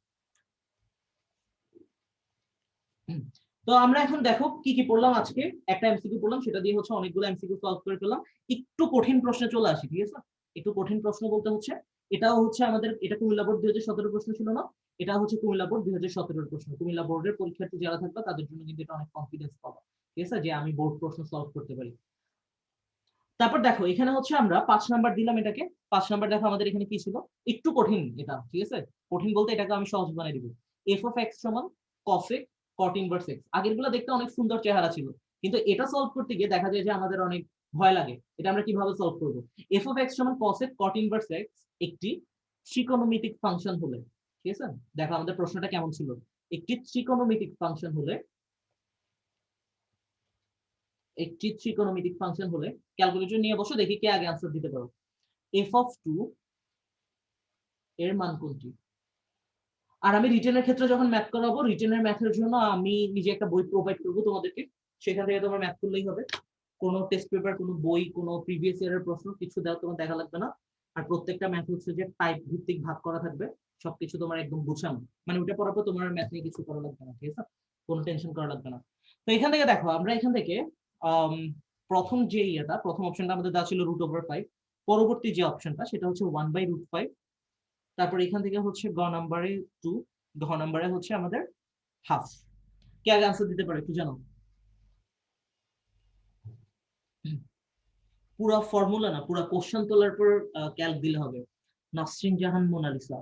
তো আমরা এখন দেখো কি কি পড়লাম আজকে। একটা এমসিকিউ পড়লাম, সেটা দিয়ে হচ্ছে অনেকগুলো এমসিকিউ সলভ করে ফেললাম। একটু কঠিন প্রশ্নে চলে আসি, ঠিক আছে? একটু কঠিন প্রশ্ন বলতে হচ্ছে এটাও হচ্ছে আমাদের, এটা কুমিল্লা বোর্ড 2017 প্রশ্ন ছিল না, এটা হচ্ছে কুমিল্লা বোর্ড 2017 প্রশ্ন। কুমিল্লা বোর্ডের পরীক্ষার্থী যারা থাকবে তাদের জন্য কিন্তু এটা অনেক কনফিডেন্স পাবা, ঠিক আছে, যে আমি বোর্ড প্রশ্ন সলভ করতে পারি। তারপর দেখো এখানে হচ্ছে আমরা 5 নাম্বার দিলাম এটাকে। 5 নাম্বার দেখো আমাদের এখানে কি ছিল, একটু কঠিন এটা, ঠিক আছে? কঠিন বলতে এটাকে আমি সহজ বানাই দিব। এফ অফ এক্স সমান কসেক কট ইনভার্স এক্স। আগের গুলো দেখতে অনেক সুন্দর চেহারা ছিল, কিন্তু এটা সলভ করতে গিয়ে দেখা যায় যে আমাদের অনেক ভয় লাগে। এটা আমরা কিভাবে সলভ করব? এফ অফ এক্স সমান কসেক কট ইনভার্স এক্স একটি ত্রিকোণমিতিক ফাংশন হলে, ঠিক আছে? দেখো আমাদের প্রশ্নটা কেমন ছিল, একটি ত্রিকোণমিতিক ফাংশন হলে, একটি ত্রিকোণমিতিক ফাংশন হলে, ক্যালকুলেটর নিয়ে বসো, দেখি কে আগে আনসার দিতে পারো। এফ অফ 2 এর মান কোনটি? আর আমি রিটেনের ক্ষেত্রে যখন ম্যাথ করাবো, রিটেনের ম্যাথের জন্য আমি নিজে একটা বই প্রোভাইড করবো তোমাদেরকে, সেখান থেকে তোমার ম্যাথ করলেই হবে। কোনো টেস্ট পেপার, কোনো বই, কোনো প্রিভিয়াস ইয়ারের প্রশ্ন কিছু দেওয়া তোমার দেখা লাগবে না। আর প্রত্যেকটা ম্যাথ হচ্ছে যে টাইপ ভিত্তিক ভাগ করা থাকবে, সবকিছু তোমার একদম গুছানো, মানে ওটা পড়ার পর তোমার ম্যাথ নিয়ে কিছু করা লাগবে না, ঠিক আছে? কোনো টেনশন করা লাগবে না। তো এখান থেকে দেখো আমরা এখান থেকে আম, প্রথম যে ইয়েটা, প্রথম অপশনটা আমাদের দেওয়া ছিল √/5। পরবর্তী যে অপশনটা সেটা হচ্ছে 1/√5। তারপর এখান থেকে হচ্ছে গ নাম্বারে 2, ঘ নাম্বারে হচ্ছে আমাদের হাফ। কে আগে আনসার দিতে পারে একটু জানো? পুরো ফর্মুলা না, পুরো কোশ্চেন তোলার পর ক্যালক দিলে হবে। নাসরিন জাহান মোনালিসা,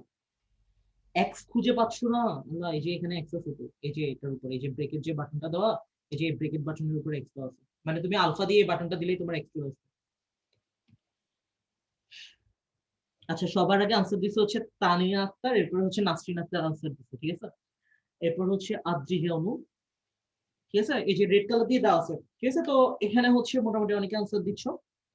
এক্স খুঁজে পাচ্ছ না? না, এই যে এখানে এক্স আছে তো, এই যে এটার উপর এই যে ব্রেকেট যে বাটনটা দেওয়া, এই যে ব্রেকেট বাটনের উপর এক্স দেওয়া আছে, মানে তুমি আলফা দিয়ে এই বাটনটা দিলেই তোমার এক্স চলে আসবে। আচ্ছা, সবার আগে আনসার দিচ্ছে হচ্ছে তানিয়া আক্তার, এরপর হচ্ছে নাসরিন আক্তার আনসার দিচ্ছে, ঠিক আছে? এরপর হচ্ছে আদ্রিজা অনু, ঠিক আছে? এই যে রেড কালার দিয়ে দেওয়া আছে, ঠিক আছে? তো এখানে হচ্ছে মোটামুটি অনেকে আনসার দিচ্ছ।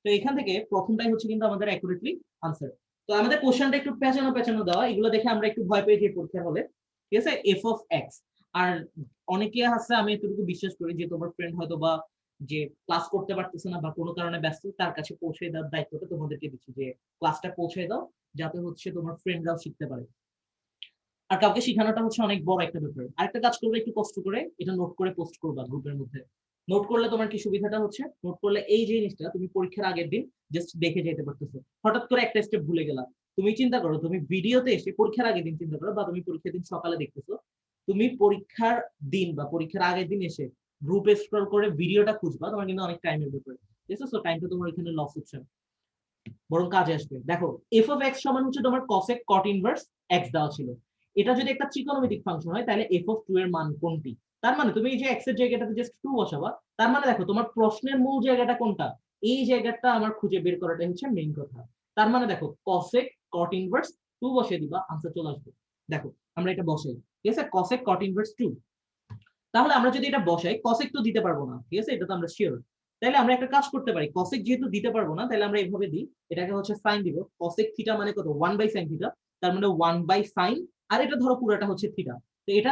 তো এখান থেকে প্রথমটাই হচ্ছে কিন্তু আমাদের অ্যাকুরেটলি আনসার। তো আমাদের কোশ্চেনটা একটু পেঁচানো পেঁচানো দেওয়া, এগুলো দেখে আমরা একটু ভয় পেয়ে যাই পরীক্ষার হলে, ঠিক আছে? F of x. আর অনেকে আছে, আমি এতটুকু বিশ্বাস করি যে তোমার ফ্রেন্ড হয়তো বা যে ক্লাস করতে পারতেছে না বা কোনো কারণে ব্যস্ত, তার কাছে পৌঁছে দেওয়ার দায়িত্বটা তোমাদেরকে দিচ্ছি, যে ক্লাসটা পৌঁছে দাও যাতে হচ্ছে তোমার ফ্রেন্ডরাও শিখতে পারে। আর কাউকে শিখানোটা হচ্ছে অনেক বড় একটা ব্যাপার। আরেকটা কাজ করবে, একটু কষ্ট করে এটা নোট করে পোস্ট করবা গ্রুপের মধ্যে। নোট করলে তোমার কি সুবিধাটা হচ্ছে, নোট করলে এই জিনিসটা তুমি পরীক্ষার আগের দিন জাস্ট দেখে যেতে পারতেছো। হঠাৎ করে একটা স্টেপ ভুলে গেলা, তুমি চিন্তা করো, তুমি ভিডিওতে এসে পরীক্ষার আগের দিন চিন্তা করো, বা তুমি পরীক্ষার দিন সকালে দেখতেছো, তুমি পরীক্ষার দিন বা পরীক্ষার আগের দিন এসে গ্রুপে স্ক্রল করে ভিডিওটা খুঁজবা, তোমার কিন্তু অনেক টাইমের ব্যাপার, ঠিক আছে? সো টাইমটা তোমার এখানে লস হচ্ছে না, বরং কাজে আসবে। দেখো এফ অফ এক্স সমান হচ্ছে তোমার কসেক কট ইনভার্স এক্স দেওয়া ছিল। এটা যদি একটা ত্রিকোণমিতিক ফাংশন হয় তাহলে এফ অফ 2 এর মান কোনটি? তার মানে তুমি এই যে এক্স এর জায়গাটাতে জাস্ট 2 বসাবা, তার মানে দেখো তোমার প্রশ্নের মূল জায়গাটা কোনটা, এই জায়গাটা আমার খুঁজে বের করাটাই হচ্ছে মেইন কথা। তার মানে দেখো কসেক কট ইনভার্স 2 বসিয়ে দিবা, আনসার চলে আসবে। দেখো আমরা এটা বসাই, ঠিক আছে? কসেক কট ইনভার্স 2। তাহলে আমরা যদি এটা বসাই, কসেক তো দিতে পারবো না, ঠিক আছে? এটা তো আমরা শিওর। তাহলে আমরা একটা কাজ করতে পারি, কসেক যেহেতু দিতে পারবো না, তাহলে আমরা এইভাবে দিই, এটাকে হচ্ছে সাইন দিব। কসেক থিটা মানে কত? 1/sin theta. তার মানে 1/sin, আর এটা ধরো পুরোটা হচ্ছে থিটা। তো এটা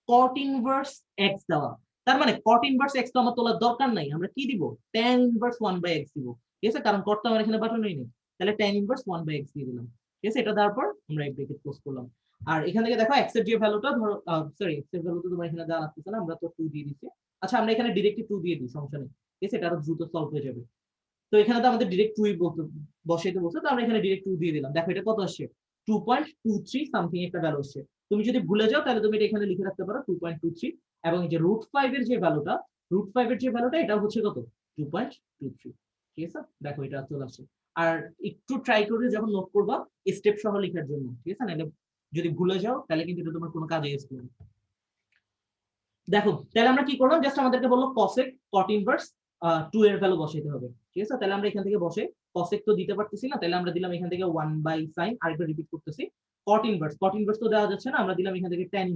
কট ইনভার্স এক্স দেওয়া, তার মানে কট ইনভার্স এক্স তো আমার তোলার দরকার নাই, আমরা কি দিব? tan ইনভার্স 1/x দিব, ঠিক আছে? কারণ কট তো আমার এখানে বাটনই নেই, তাহলে tan ইনভার্স 1/x দিয়ে দিলাম, ঠিক আছে? এটা দেওয়ার পর আমরা এই ব্রেকেট ক্লোজ করলাম। আর এখান থেকে দেখো এক্স এর যে ভ্যালুটা ধরো, সরি এক্স এর ভ্যালু তো তোমার এখানে দেওয়া লাগতেছে না, আমরা তো 2 দিয়ে দিচ্ছি। আচ্ছা, আমরা এখানে ডিরেক্টলি 2 দিয়ে দিই, সমস্যা নেই, ঠিক আছে? এটা আরো দ্রুত সলভ হয়ে যাবে। তো এখানে তো আমাদের ডিরেক্ট 2 বসাইতে বলছে, তো আমরা এখানে ডিরেক্ট 2 দিয়ে দিলাম। দেখো এটা কত আসছে, 2.23 সামথিং একটা ভ্যালু আসছে। তুমি যদি ভুলে যাও তাহলে তুমি এটা এখানে লিখে রাখতে পারো 2.23। এবং এই যে √5 এর যে ভ্যালুটা, √5 এর যে ভ্যালুটা এটা হচ্ছে কত, 2.23, ঠিক আছে? দেখো এটা চলে আসছে। আর একটু ট্রাই করে যখন নোট করবা স্টেপ সহ লেখার জন্য, ঠিক আছে? নাহলে যদি ভুলে যাও তাহলে কিন্তু এটা তোমার কোনো কাজে আসবে না। দেখো তাহলে আমরা কি করলাম, জাস্ট আমাদেরকে বললো কসেক কট ইনভার্স 2 এর ভ্যালু বসাইতে হবে, ঠিক আছে? তাহলে আমরা এখান থেকে বসে cosec তো দিতে পারতেছি না, তাহলে আমরা দিলাম এখান থেকে 1/sin, আরেকবার রিপিট করতেছি cot ইনভার্স তো দেওয়া যাচ্ছে না, আমরা দিলাম এখান থেকে tan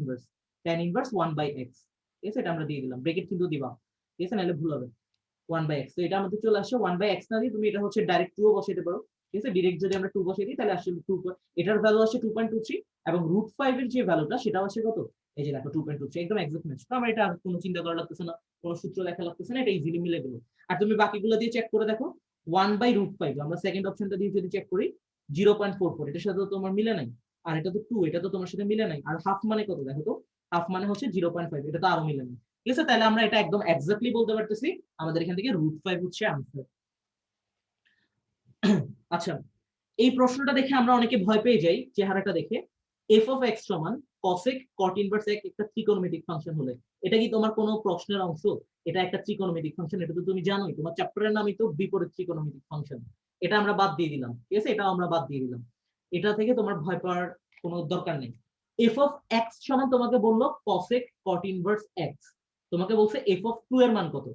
ইনভার্স 1/x। ঠিক আছে, এটা আমরা দিয়ে দিলাম, ব্র্যাকেট কিন্তু দিবা, ঠিক আছে, নাহলে ভুল হবে। 1/x, তো এটা আমাদের চলে আসছে 1/x না দিয়ে তুমি এটা হচ্ছে ডাইরেক্ট 2 ও বসাইতে পারো। ঠিক আছে, ডাইরেক্ট যদি আমরা 2 বসাই দিই তাহলে আসলে 2, এটার ভ্যালু আসছে 2.23 এবং √5 এর যে ভ্যালুটা সেটা আসছে কত, এই যে দেখো 2.23, একদম এক্সাক্ট ম্যাচ। তো আমরা এটা আর কোনো চিন্তা করা লাগতেছে না, কোনো সূত্র লেখা লাগতেছে না, এটা ইজিলি মিলে গেল। আর তুমি বাকিগুলো দিয়ে চেক করে দেখো, 1/√5 আমরা সেকেন্ড অপশনটা দিয়ে যদি চেক করি 0.44, এটার সাথে তো তোমার মিলে নাই, আর এটা তো 2, এটা তো তোমার সাথে মিলে নাই, আর হাফ মানে কত দেখো তো, হাফ মানে হচ্ছে 0.5, এটা তো আরো মিলে নাই। ঠিক আছে, তাহলে আমরা এটা একদম এক্স্যাক্টলি বলতে পারতেছি আমাদের এখান থেকে √5 হচ্ছে আনসার। আচ্ছা, এই প্রশ্নটা দেখে আমরা অনেকে ভয় পেয়ে যাই চেহারাটা দেখে। f of x সমান cosec cot ইনভার্স x একটা ত্রিকোণমিতিক ফাংশন হলে এটা কি তোমার কোনো প্রশ্নের অংশ? এটা একটা ত্রিকোণমিতিক ফাংশন, এটা তো তুমি জানোই, তোমার চ্যাপ্টারের নামই তো বিপরীত ত্রিকোণমিতিক ফাংশন। এটা আমরা বাদ দিয়ে দিলাম, ঠিক আছে, এটা আমরা বাদ দিয়ে দিলাম, এটা থেকে তোমার ভয় পাওয়ার কোনো দরকার নেই। f of x সমান তোমাকে বললো cosec cot ইনভার্স x, তোমাকে বলছে f of 2 এর মান কত।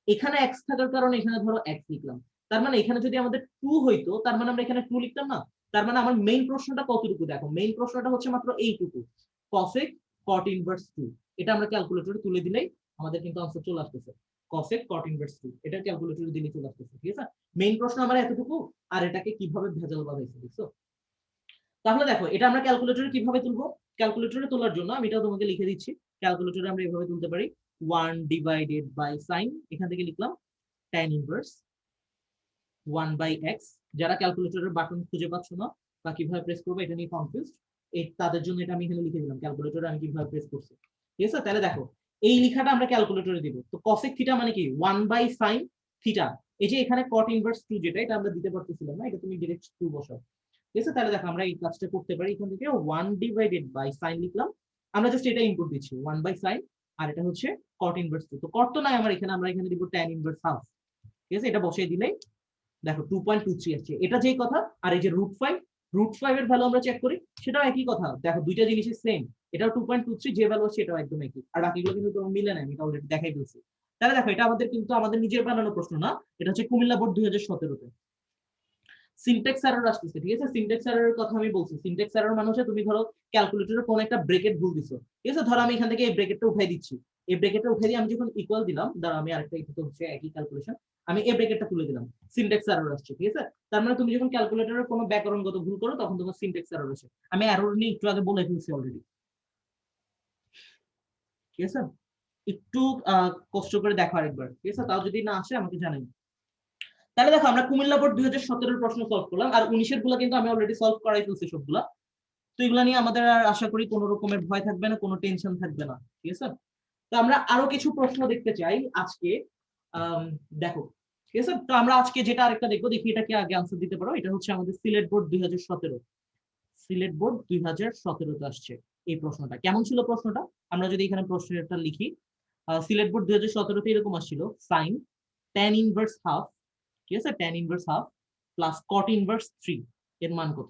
এখানে x থাকার কারণে এখানে ধরো x লিখলাম, তার মানে এখানে যদি আমাদের 2 হইতো তার মানে আমরা এখানে 2 লিখতাম না। তার মানে আমার মেইন প্রশ্নটা কতটুকু দেখো, মেইন প্রশ্নটা হচ্ছে মাত্র এইটুকু, cosec cot ইনভার্স 2। এটা আমরা ক্যালকুলেটরে তুলে দিলেই আমাদের কিন্তু আনসার চলে আসতেছে, cosec cot ইনভার্স 2, এটা ক্যালকুলেটরে দিলে চলে আসতেছে। ঠিক আছে, মেইন প্রশ্ন আমার এতটুকু, আর এটাকে কিভাবে ভেজাল বানাইছে দেখছো। তাহলে দেখো এটা আমরা ক্যালকুলেটরে কিভাবে তুলবো, ক্যালকুলেটরে তোলার জন্য আমি এটা তোমাকে লিখে দিচ্ছি। ক্যালকুলেটরে আমরা এভাবে তুলতে পারি 1/sin, এখান থেকে লিখলাম tan ইনভার্স 1/x। যারা ক্যালকুলেটরের বাটন খুঁজে পাচ্ছ না বা কিভাবে প্রেস করবো এটা নিয়ে কনফিউজ, এই তাদের জন্য এটা আমি এখানে লিখে দিলাম ক্যালকুলেটরে আমি কিভাবে প্রেস করছি। ঠিক আছে, তাহলে দেখো এই লেখাটা আমরা ক্যালকুলেটরে দিব, তো cosec থিটা মানে কি 1/sin থিটা, এই যে এখানে cot ইনভার্স 2 যেটা এটা আমরা দিতে পারতেছিলাম না, এটা তুমি ডাইরেক্ট 2 বসাও। ঠিক আছে, তাহলে দেখো আমরা এই কাজটা করতে পারি, এখান থেকে 1/sin লিখলাম, আমরা জাস্ট এটা ইনপুট দিচ্ছি 1/sin, আর এটা হচ্ছে cot ইনভার্স 2, তো cot তো নাই আমার এখানে, আমরা এখানে দিব tan ইনভার্স হাফ। ঠিক আছে, এটা বসিয়ে দিলেই দেখো 2.23 আসছে, এটা যেই কথা। আর এই যে √5 এর ভ্যালু আমরা চেক করি, সেটাও একই কথা, দেখো দুইটা জিনিসই সেম, এটাও 2.23, যে ভ্যালু আছে এটাও একদম একই, আর বাকিগুলো কিন্তু তোমার মিলে নাই, আমি অলরেডি দেখাই দিয়েছি। তাহলে দেখো এটা আমাদের কিন্তু আমাদের নিজের বানানো প্রশ্ন না, এটা হচ্ছে কুমিল্লা বোর্ড 2017-তে সিনট্যাক্স এরর আসতেছে। ঠিক আছে, সিনট্যাক্স এররের কথা আমি বলছি, সিনট্যাক্স এরর মানে হচ্ছে তুমি ধরো ক্যালকুলেটরে কোন একটা ব্র্যাকেট ভুল দিছো। ঠিক আছে, ধরো আমি এখান থেকে এই ব্র্যাকেটটা উঠাই দিচ্ছি, এই ব্র্যাকেটটা উঠাই দিয়ে আমি যখন ইকুয়াল দিলাম, ধরো আমি আরেকটা এটা হচ্ছে একই ক্যালকুলেশন, আমি এই ব্র্যাকেটটা তুলে দিলাম, সিনট্যাক্স এরর আসছে। ঠিক আছে, তার মানে তুমি যখন ক্যালকুলেটরের কোনো ব্যাকরণগত ভুল করো তখন তোমার সিনট্যাক্স এরর আসে। আমি এরর নিয়ে একটু আগে বলে ফেলছি অলরেডি। ঠিক আছে, একটু কষ্ট করে দেখো আরেকবার। ঠিক আছে, তাও যদি না আসে আমাকে জানাই। তাহলে দেখো আমরা কুমিল্লা বোর্ড 2017-এর প্রশ্ন সলভ করলাম, আর 19-এর গুলো কিন্তু আমি অলরেডি সলভ করাই ফেলছি সবগুলা। তো এগুলা নিয়ে আমাদের আর আশা করি কোনো রকমের ভয় থাকবে না, কোনো টেনশন থাকবে না। ঠিক আছে, তো আমরা আরো কিছু প্রশ্ন দেখতে চাই আজকে। দেখো, ঠিক আছে, তো আমরা আজকে যেটা আরেকটা দেখবো, দেখি এটা কি আগে আনসার দিতে পারো। এটা হচ্ছে আমাদের সিলেট বোর্ড 2017, সিলেট বোর্ড 2017-তে আসছে এই প্রশ্নটা। কেমন ছিল প্রশ্নটা, আমরা যদি এখানে প্রশ্নটা লিখি, সিলেট বোর্ড 2017-তে এরকম আসছিল, সাইন tan ইনভার্স হাফ, ঠিক আছে, tan inverse half plus cot inverse 3 এর মান কত,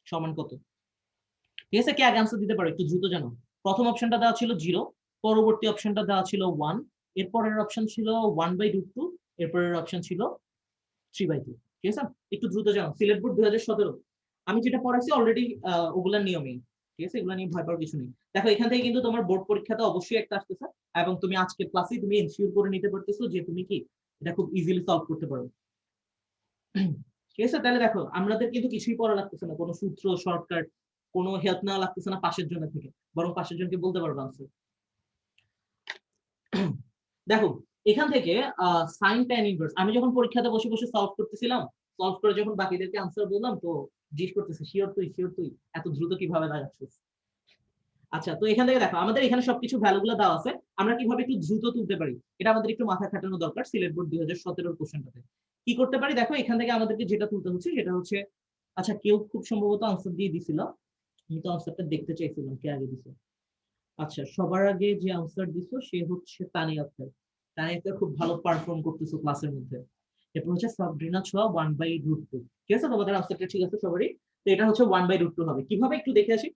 সমান কত। ঠিক আছে, কে আগে আনসার দিতে পারো একটু দ্রুত জানো। প্রথম অপশনটা দেওয়া ছিল 0, পরবর্তী অপশনটা দেওয়া ছিল 1, এরপরের অপশন ছিল 1/√2, এরপরের অপশন ছিল 3/2। ঠিক আছে, একটু দ্রুত জানো। সিলেট বোর্ড 2017, আমি যেটা পড়াইছি অলরেডি ওগুলার নিয়মেই। ঠিক আছে, এগুলা নিয়ে ভয় পাওয়ার কিছু নেই। দেখো এখান থেকে কিন্তু তোমার বোর্ড পরীক্ষাতে অবশ্যই একটা আসতেছে, এবং তুমি আজকে ক্লাসে তুমি এনশিওর করে নিতে পারতেছো যে তুমি কি এটা খুব ইজিলি সলভ করতে পারো। ঠিক আছে, তাহলে দেখো আমাদের কিন্তু কিছুই পড়া লাগতেছে না, কোনো সূত্র শর্টকাট কোনো হেল্প নেওয়া লাগতেছে না পাশের জন্য থেকে, বরং পাশের জনকে বলতে পারবো আনসার। দেখো এখান থেকে সাইন tan ইনভার্স আমি যখন পরীক্ষাতে বসে বসে সলভ করতেছিলাম, সলভ করে যখন বাকিদেরকে আনসার বললাম, তো জিজ্ঞেস করতেছে শিওর তুই এত দ্রুত কিভাবে লাগাচ্ছিস। আচ্ছা, তো এখান থেকে দেখো আমাদের এখানে সবকিছু ভ্যালুগুলো দেওয়া আছে, আমরা কিভাবে একটু দ্রুত তুলতে পারি এটা আমাদের একটু মাথা খাটানো দরকার। সিলেট বোর্ড 2017-এর কোশ্চেনটাতে কি করতে পারি, দেখো এখান থেকে আমাদেরকে যেটা তুলতে হচ্ছে সেটা হচ্ছে, আচ্ছা কেউ খুব সম্ভবত আনসার দিয়ে দিছিল, আমি তো আনসারটা দেখতে চাইছিলাম কে আগে দিছে। আচ্ছা, সবার আগে যে আনসার দিছো সে হচ্ছে তানিয়া আক্তার। তানিয়া আক্তার খুব ভালো পারফর্ম করতেছো ক্লাসের মধ্যে। এরপর হচ্ছে সাবরিনা ছোয়া 1/√2। ঠিক আছে, তোমাদের আনসারটা ঠিক আছে সবারই। তো এটা হচ্ছে 1/√2 হবে, কিভাবে একটু দেখে আসি।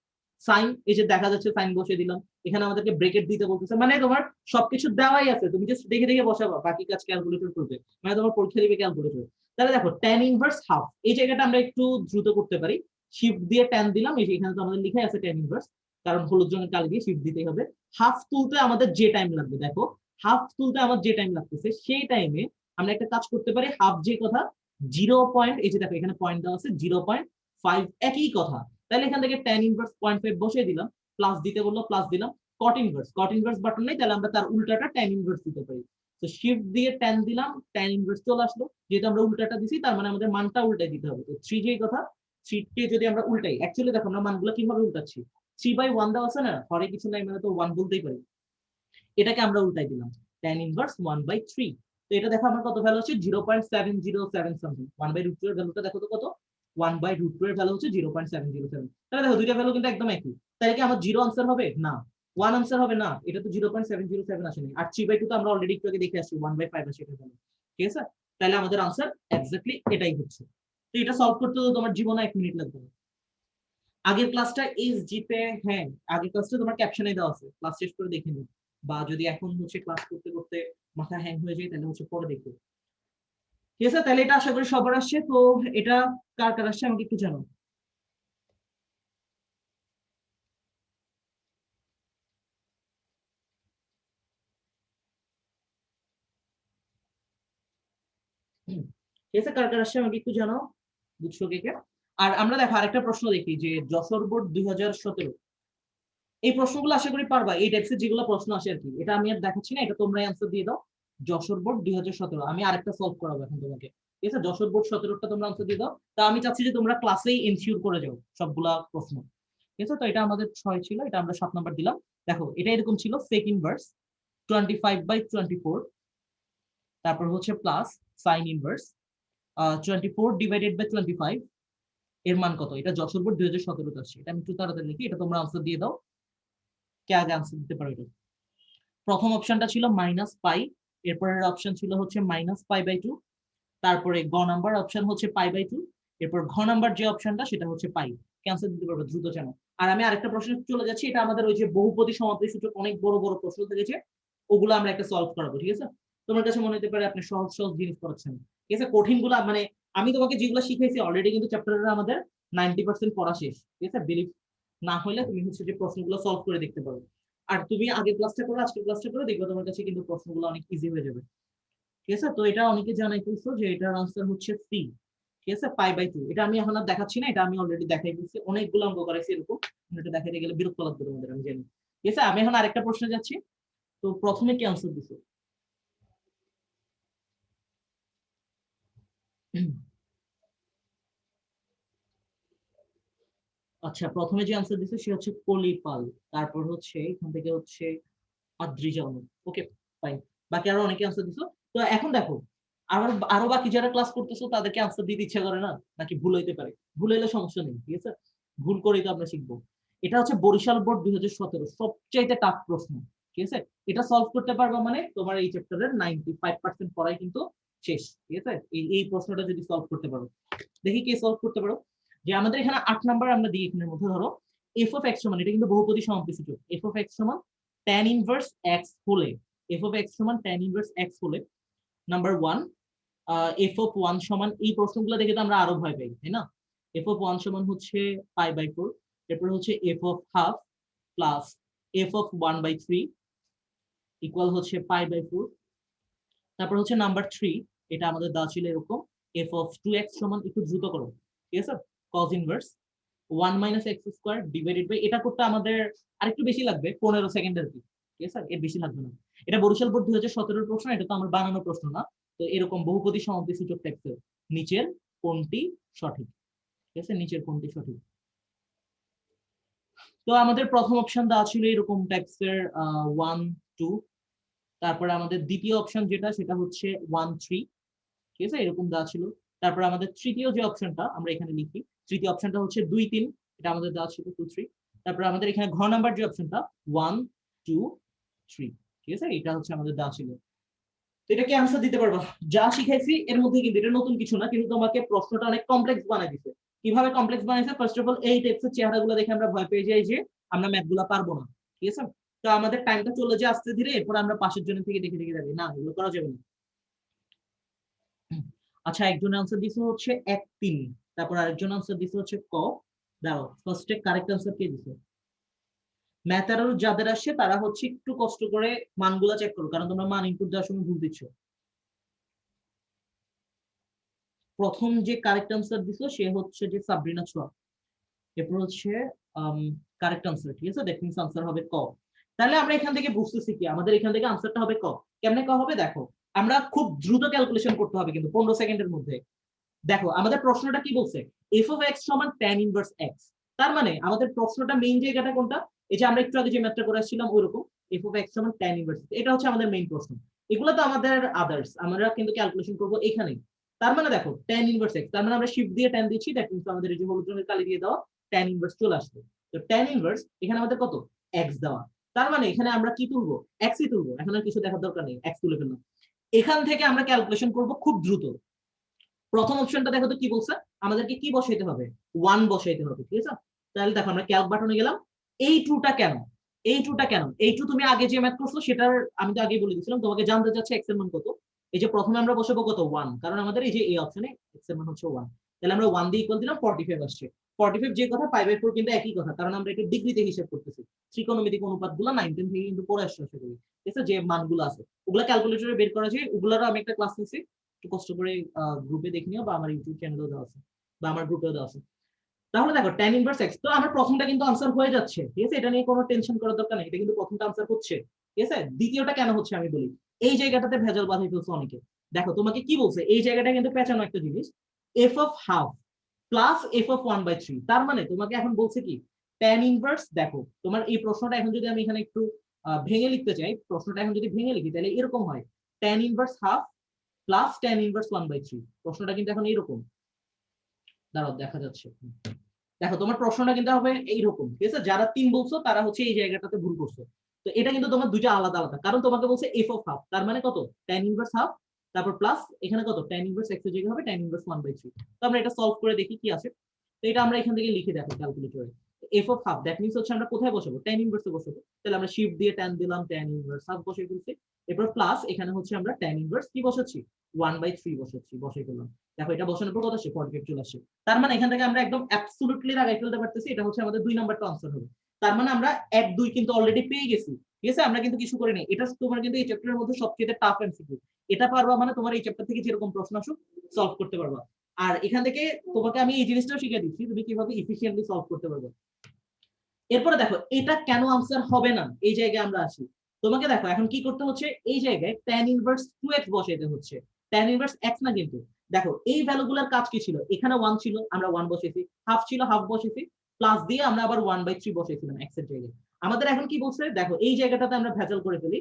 সাইন, এই যে দেখা যাচ্ছে সাইন বসিয়ে দিলাম, এখানে আমাদেরকে ব্রেকেট দিতে বলতেছে, মানে তোমার সবকিছু দেওয়াই আছে, তুমি জাস্ট দেখে দেখে বসাবা, বাকি কাজ ক্যালকুলেটর করবে, মানে তোমার পরীক্ষা দিবে ক্যালকুলেটর। তাহলে দেখো tan ইনভার্স হাফ, এই জায়গাটা আমরা একটু দ্রুত করতে পারি, শিফট দিয়ে tan দিলাম, এই যে এখানে তো আমাদের লেখাই আছে tan ইনভার্স, কারণ হলুদ রঙের কালি দিয়ে শিফট দিতেই হবে। হাফ তুলতে আমাদের যে টাইম লাগবে, দেখো হাফ তুলতে আমার যে টাইম লাগতেছে সেই টাইমে আমরা একটা কাজ করতে পারি, হাফ যে কথা 0. এই যে দেখো এখানে পয়েন্ট দেওয়া আছে 0.5, একই কথা। তাহলে এখান থেকে tan ইনভার্স 0.5 বসিয়ে দিলাম, প্লাস দিতে বললো প্লাস দিলাম, কট ইনভার্স বাটন নেই, তাহলে আমরা তার উল্টাটা tan ইনভার্স দিতে পারি। তো শিফট দিয়ে tan দিলাম, tan ইনভার্স চলে আসলো, যেহেতু আমরা উল্টাটা দিছি তার মানে আমাদের মানটা উল্টাই দিতে হবে। তো 3 যেই কথা, 3 কে যদি আমরা উল্টাই, অ্যাকচুয়ালি দেখো আমরা মানগুলো কিভাবে উল্টাচ্ছি, 3/1 দেওয়া আছে না, হরে কিছু নাই মানে তো 1 বলতেই পারি, এটাকে আমরা উল্টাই দিলাম, tan ইনভার্স 1/3। তো এটা দেখো আমার কত ভ্যালু হচ্ছে 0.707 সামথিং, 1/√2 এর ভ্যালুটা দেখো তো কত, 1/√2 এর ভ্যালু হচ্ছে 0.707। তাহলে দেখো দুইটা ভ্যালু কিন্তু একদম একই, তাহলে কি আমার 0 আনসার হবে না, 1 আনসার হবে না, এটা তো 0.707 আসেনি, আর 3/2 তো আমরা অলরেডি একটু আগে দেখে আসছি 1/5 আসে এটা ভ্যালু, ঠিক আছে। তাহলে আমাদের আনসার এক্স্যাক্টলি এটাই হচ্ছে। তো এটা সলভ করতে তো তোমার জীবনে 1 মিনিট লাগবে না। আগের ক্লাসটা এস জিতে, হ্যাঁ আগের ক্লাসটা তোমার ক্যাপশনে দেওয়া আছে, ক্লাস শেষ করে দেখে নিও, বা যদি এখন হচ্ছে ক্লাস করতে করতে মাথা হ্যাং হয়ে যায় তাহলে হচ্ছে পরে দেখো, ঠিক আছে। তাহলে এটা আশা করি সবার আসছে, তো এটা কার কার আসছে আমাকে একটু জানো। ঠিক আছে, কার কার আসছে আমাকে একটু জানাও, বুঝছো কে কে। আর আমরা দেখো আরেকটা প্রশ্ন দেখি, যে যশোর বোর্ড 2017, এই প্রশ্নগুলো আশা করি পারবা, এই টাইপসের যেগুলো প্রশ্ন আসে আর কি, এটা আমি আর দেখাচ্ছি না, এটা তোমরাই আনসার দিয়ে দাও। যশোর বোর্ড 2017, আমি আরেকটা সলভ করাবো এখন তোমাকে, ঠিক আছে। যশোর বোর্ড 17টা তোমরা আনসার দিয়ে দাও, তা আমি চাচ্ছি যে তোমরা ক্লাসেই এনশিওর করে যাও সবগুলা প্রশ্ন, ঠিক আছে। তো এটা আমাদের 6 ছিল, এটা আমরা 7 নাম্বার দিলাম। দেখো এটা এরকম ছিল, সেক ইনভার্স 25/24, তারপর হচ্ছে প্লাস সাইন ইনভার্স 24/25, এর মান কত, এটা যশোর বোর্ড 2017 আসছে, এটা আমি একটু তাড়াতাড়ি লিখি, এটা তোমরা আনসার দিয়ে দাও, কে আগে আনসার দিতে পারো এটা। প্রথম অপশনটা ছিল -পাই, এরপরের অপশন ছিল হচ্ছে -π/2, তারপরে গ নাম্বার অপশন হচ্ছে π/2, এরপর ঘ নাম্বার যে অপশনটা সেটা হচ্ছে পাই। ক্যান্সেল দিতে পারবে দ্রুত জানো। আর আমি আরেকটা প্রশ্নে চলে যাচ্ছি, এটা আমাদের ওই যে বহুপদী সমাপ্তি সূচক অনেক বড় বড় প্রশ্ন থেকেছে, ওগুলো আমরা একটা সলভ করাবো, ঠিক আছে। তোমার কাছে মনে হতে পারে আপনি সহজ সহজ জিনিস পড়াচ্ছেন, ঠিক আছে, কঠিন গুলা মানে আমি তোমাকে যেগুলো শিখাইছি অলরেডি কিন্তু চ্যাপ্টারের আমাদের 90% পড়া শেষ, ঠিক আছে। বিলিভ না হলে তুমি হচ্ছে যে প্রশ্নগুলো সলভ করে দেখতে পারো, আর তুমি আগের ক্লাসটা করো আজকের ক্লাসটা করো, দেখবে তোমার কাছে কিন্তু প্রশ্নগুলো অনেক ইজি হয়ে যাবে, ঠিক আছে। তো এটা অনেকে জানাই ফেলছো যে এটার আনসার হচ্ছে সি, ঠিক আছে, π/2। এটা আমি এখন আর দেখাচ্ছি না, এটা আমি অলরেডি দেখাই দিচ্ছি, অনেকগুলো অঙ্ক করাইছি এরকম, এটা দেখাইতে গেলে বিরক্ত লাগবে তোমাদের আমি জানি, ঠিক আছে। আমি এখন আরেকটা প্রশ্নে যাচ্ছি, তো প্রথমে কি আনসার দিছো? আচ্ছা, প্রথমে যে আনসার দিছে সে হচ্ছে কলিপাল, তারপর হচ্ছে এখান থেকে হচ্ছে আদ্রিজানু, ওকে ফাইন। বাকি আরো অনেকে আনসার দিছো। তো এখন দেখো, আরো আরো বাকি যারা ক্লাস করতেছো তাদেরকে আনসার দিতে ইচ্ছা করে না, নাকি ভুল হইতে পারে, ভুল হইলে সমস্যা নেই, ঠিক আছে, ভুল করেই তো আমরা শিখবো। এটা হচ্ছে বরিশাল বোর্ড 2017 সবচাইতে টাফ প্রশ্ন, ঠিক আছে। এটা সলভ করতে পারবা মানে তোমার এই চ্যাপ্টারের 95% পড়াই কিন্তু শেষ, ঠিক আছে, এই প্রশ্নটা যদি সলভ করতে পারো। দেখি কে সলভ করতে পারো। যে আমাদের এখানে 8 নাম্বার আমরা দিই, এখানের মধ্যে ধরো এফ অফ এক্স সমান, এটা কিন্তু বহুপদী সমাপ্তি সূচক, এফ অফ এক্স সমান tan ইনভার্স এক্স হলে, এফ অফ এক্স সমান tan ইনভার্স এক্স হলে, নাম্বার 1 এফ অফ 1 সমান, এই প্রশ্নগুলো দেখে তো আমরা আরো ভয় পাই, তাই না। এফ অফ 1 সমান হচ্ছে π/4, এরপর হচ্ছে F of half plus F of 1/3 equal হচ্ছে π/4, তারপর হচ্ছে নাম্বার 3, এটা আমাদের দেওয়া ছিল এরকম, এফ অফ 2x সমান, একটু দ্রুত করো, ঠিক আছে, cos inverse 1 - x² divided by, এটা করতে আমাদের আরেকটু বেশি লাগবে, 15 সেকেন্ড আর কি, ঠিক আছে, এর বেশি লাগবে না। এটা বরিশাল বোর্ড 2017 প্রশ্ন, এটা তো আমার বানানো প্রশ্ন না। তো এরকম বহুপদী সমাপ্তি সূচক টাইপের, নিচের কোনটি সঠিক, ঠিক আছে, নিচের কোনটি সঠিক। তো আমাদের প্রথম অপশন দেওয়া ছিল এরকম টাইপসের 1 2, তারপরে আমাদের দ্বিতীয় অপশন যেটা সেটা হচ্ছে 1 3, ঠিক আছে, এরকম দেওয়া ছিল। তারপর আমাদের তৃতীয় যে অপশনটা আমরা এখানে লিখি, তৃতীয় অপশনটা হচ্ছে 2 3, এটা আমাদের দেওয়া ছিল 2 3। তারপর আমাদের এখানে ঘ নাম্বার যে অপশনটা 1 2 3, ঠিক আছে, এটা হচ্ছে আমাদের দেওয়া ছিল। তো এটা কি আনসার দিতে পারবা? যা শিখাইছি এর মধ্যে কিন্তু এটা নতুন কিছু না, কিন্তু তোমাকে প্রশ্নটা অনেক কমপ্লেক্স বানাই দিছে, কিভাবে কমপ্লেক্স বানাইছে? ফার্স্ট অফ অল এই টাইপস এর চেহারাগুলো দেখে আমরা ভয় পেয়ে যাই যে আমরা ম্যাথগুলো পারবো না। ঠিক আছে? তো আমাদের টাইমটা চলে যায় আস্তে ধীরে, এরপর আমরা পাশের জনের থেকে দেখে দেখে যাবি। না, এগুলো করা যাবে না। আচ্ছা, একজন আনসার দিছে হচ্ছে 1-3, তারপর আরেকজন আনসার দিছে হচ্ছে ক। দাঁড়াও, ফার্স্টে কারেক্ট আনসার কে দিছে? ম্যাথ এরর যাদের আসে তারা হচ্ছে একটু কষ্ট করে মানগুলা চেক করো, কারণ তোমরা মান ইনপুট দেওয়ার সময় ভুল দিচ্ছ। প্রথম যে কারেক্ট আনসার দিছো সে হচ্ছে যে সাবরিনা ছোয়া। এরপর হচ্ছে কারেক্ট আনসার, ঠিক আছে? দ্যাট মিন্স আনসার হবে ক। তাহলে আমরা এখান থেকে বুঝতেছি কি, আমাদের এখান থেকে আনসারটা হবে ক। কেমনে ক হবে দেখো, আমরা খুব দ্রুত ক্যালকুলেশন করতে হবে কিন্তু 15 সেকেন্ডের মধ্যে। দেখো আমাদের প্রশ্নটা কি বলছে, এফ অফ এক্স সমান tan ইনভার্স এক্স। তার মানে আমাদের প্রশ্নটা মেইন জায়গাটা কোনটা? এই যে আমরা একটু আগে যে ম্যাথটা করে আসছিলাম ওইরকম, এফ অফ এক্স সমান tan ইনভার্স, এটা হচ্ছে আমাদের মেইন প্রশ্ন। এগুলো তো আমাদের আদার্স, আমরা কিন্তু ক্যালকুলেশন করব এখানেই। তার মানে দেখো tan ইনভার্স এক্স, তার মানে আমরা শিফট দিয়ে tan দিচ্ছি, দ্যাট মিন্স আমাদের এই যে হলুদ রঙের কালি দিয়ে দাও tan ইনভার্স চলে আসবে। তো tan ইনভার্স এখানে আমাদের কত? এক্স দেওয়া। তার মানে এখানে আমরা কি তুলবো? এক্সই তুলবো, এখন আর কিছু দেখার দরকার নেই, এক্স তুলে ফেললাম। এখান থেকে আমরা ক্যালকুলেশন করব খুব দ্রুত। প্রথম অপশনটা দেখো তো কি বলছে, আমাদেরকে কি বসাইতে হবে? 1 বসাইতে হবে, ঠিক আছে? তাহলে দেখো আমরা ক্যালক বাটনে গেলাম। এই টুটা কেন? এই টুটা কেন? এই টু তুমি আগে যে ম্যাথ করছো সেটার আমি তো আগেই বলে দিয়েছিলাম, তোমাকে জানতে চাচ্ছে এক্স এর মান কত। এই যে প্রথমে আমরা বসাবো কত? 1, কারণ আমাদের এই যে এই অপশনে এক্স এর মান হচ্ছে 1। তাহলে আমরা 1 দিয়ে ইকুয়াল দিলাম 45 আসছে। 45 যে কথা, 5/4 কিন্তু একই কথা, কারণ আমরা এটা ডিগ্রিতে হিসাব করতেছি। ত্রিকোণমিতিক অনুপাতগুলো 9 10 থেকে কিন্তু পড়ে আসছে আশা করি, ঠিক আছে? যে মানগুলো আছে ওগুলা ক্যালকুলেটরে বের করা যায়, ওগুলারও আমি একটা ক্লাস নিছি, একটু কষ্ট করে গ্রুপে দেখে নিও, বা আমার ইউটিউব চ্যানেলেও দেওয়া আছে, বা আমার গ্রুপেও দেওয়া আছে। তাহলে দেখো tan ইনভার্স x, তো আমার প্রথমটা কিন্তু আনসার হয়ে যাচ্ছে, ঠিক আছে? এটা নিয়ে কোনো টেনশন করার দরকার নেই, এটা কিন্তু প্রথমটা আনসার হচ্ছে, ঠিক আছে? দ্বিতীয়টা কেন হচ্ছে আমি বলি। এই জায়গাটাতে ভেজাল বাঁধাই ফেলছে অনেকে। দেখো তোমাকে কি বলছে, এই জায়গাটা কিন্তু পেঁচানো একটা জিনিস, F of half plus F of 1/3। তার মানে তোমাকে এখন বলছে কি, tan ইনভার্স, দেখো তোমার এই প্রশ্নটা এখন যদি আমি এখানে একটু ভেঙে লিখতে চাই, প্রশ্নটা এখন যদি ভেঙে লিখি তাহলে এরকম হয়, tan inverse half plus tan inverse 1/3। প্রশ্নটা কিন্তু এখন এইরকম, দাঁড়াও দেখা যাচ্ছে। দেখো তোমার প্রশ্নটা কিন্তু হবে এইরকম, ঠিক আছে? যারা 3 বলছো তারা হচ্ছে এই জায়গাটাতে ভুল করছো। তো এটা কিন্তু তোমার দুইটা আলাদা আলাদা, কারণ তোমাকে বলছে এফ অফ হাফ, তার মানে কত? tan ইনভার্স হাফ, তারপর প্লাস এখানে কত? tan ইনভার্স এক্স এর জায়গায় হবে tan ইনভার্স 1/3। তো আমরা এটা সলভ করে দেখি কি আছে। তো এটা আমরা এখান থেকে লিখে দেখো ক্যালকুলেটরে, F of half that means হচ্ছে আমরা কোথায় বসাবো? tan ইনভার্সে বসাবো। তাহলে আমরা শিফট দিয়ে tan দিলাম, tan ইনভার্স হাফ বসিয়ে ফেলছি। এরপর প্লাস এখানে হচ্ছে আমরা tan ইনভার্স কি বসাচ্ছি? 1/3 বসাচ্ছি, বসাই ফেললাম। দেখো এটা বসানোর পর কত আসে? 45 চলে আসে। তার মানে এখান থেকে আমরা একদম অ্যাবসলিউটলি লাগাই ফেলতে পারতেছি, এটা হচ্ছে আমাদের 2 নাম্বারটা আনসার হবে। তার মানে আমরা 1 2 কিন্তু অলরেডি পেয়ে গেছি, ঠিক আছে? আমরা কিন্তু কিছু করিনি। এটা তোমার কিন্তু এই চ্যাপ্টারের মধ্যে সবচেয়ে টাফ এমসিকিউ। এটা পারবা মানে তোমার এই চ্যাপ্টার থেকে যেরকম প্রশ্ন আসুক সলভ করতে পারবা। আর এখান থেকে তোমাকে আমি এই জিনিসটাও শিখিয়ে দিচ্ছি, তুমি কিভাবে ইফিশিয়েন্টলি সলভ করতে পারবে। এরপরে দেখো এটা কেন আনসার হবে না, এই জায়গায় আমরা আসি। তোমাকে দেখো এখন কি করতে হচ্ছে, এই জায়গায় tan ইনভার্স 2x বসাইতে হচ্ছে, tan ইনভার্স x না কিন্তু। দেখো এই ভ্যালুগুলোর কাজ কি ছিল, এখানে 1 ছিল আমরা 1 বসাইছি, হাফ ছিল হাফ বসাইছি, প্লাস দিয়ে আমরা আবার 1/3 বসাইছিলাম x এর জায়গায়। আমাদের এখন কি বলছে দেখো, এই জায়গাটাতে আমরা ভেজাল করে ফেলি।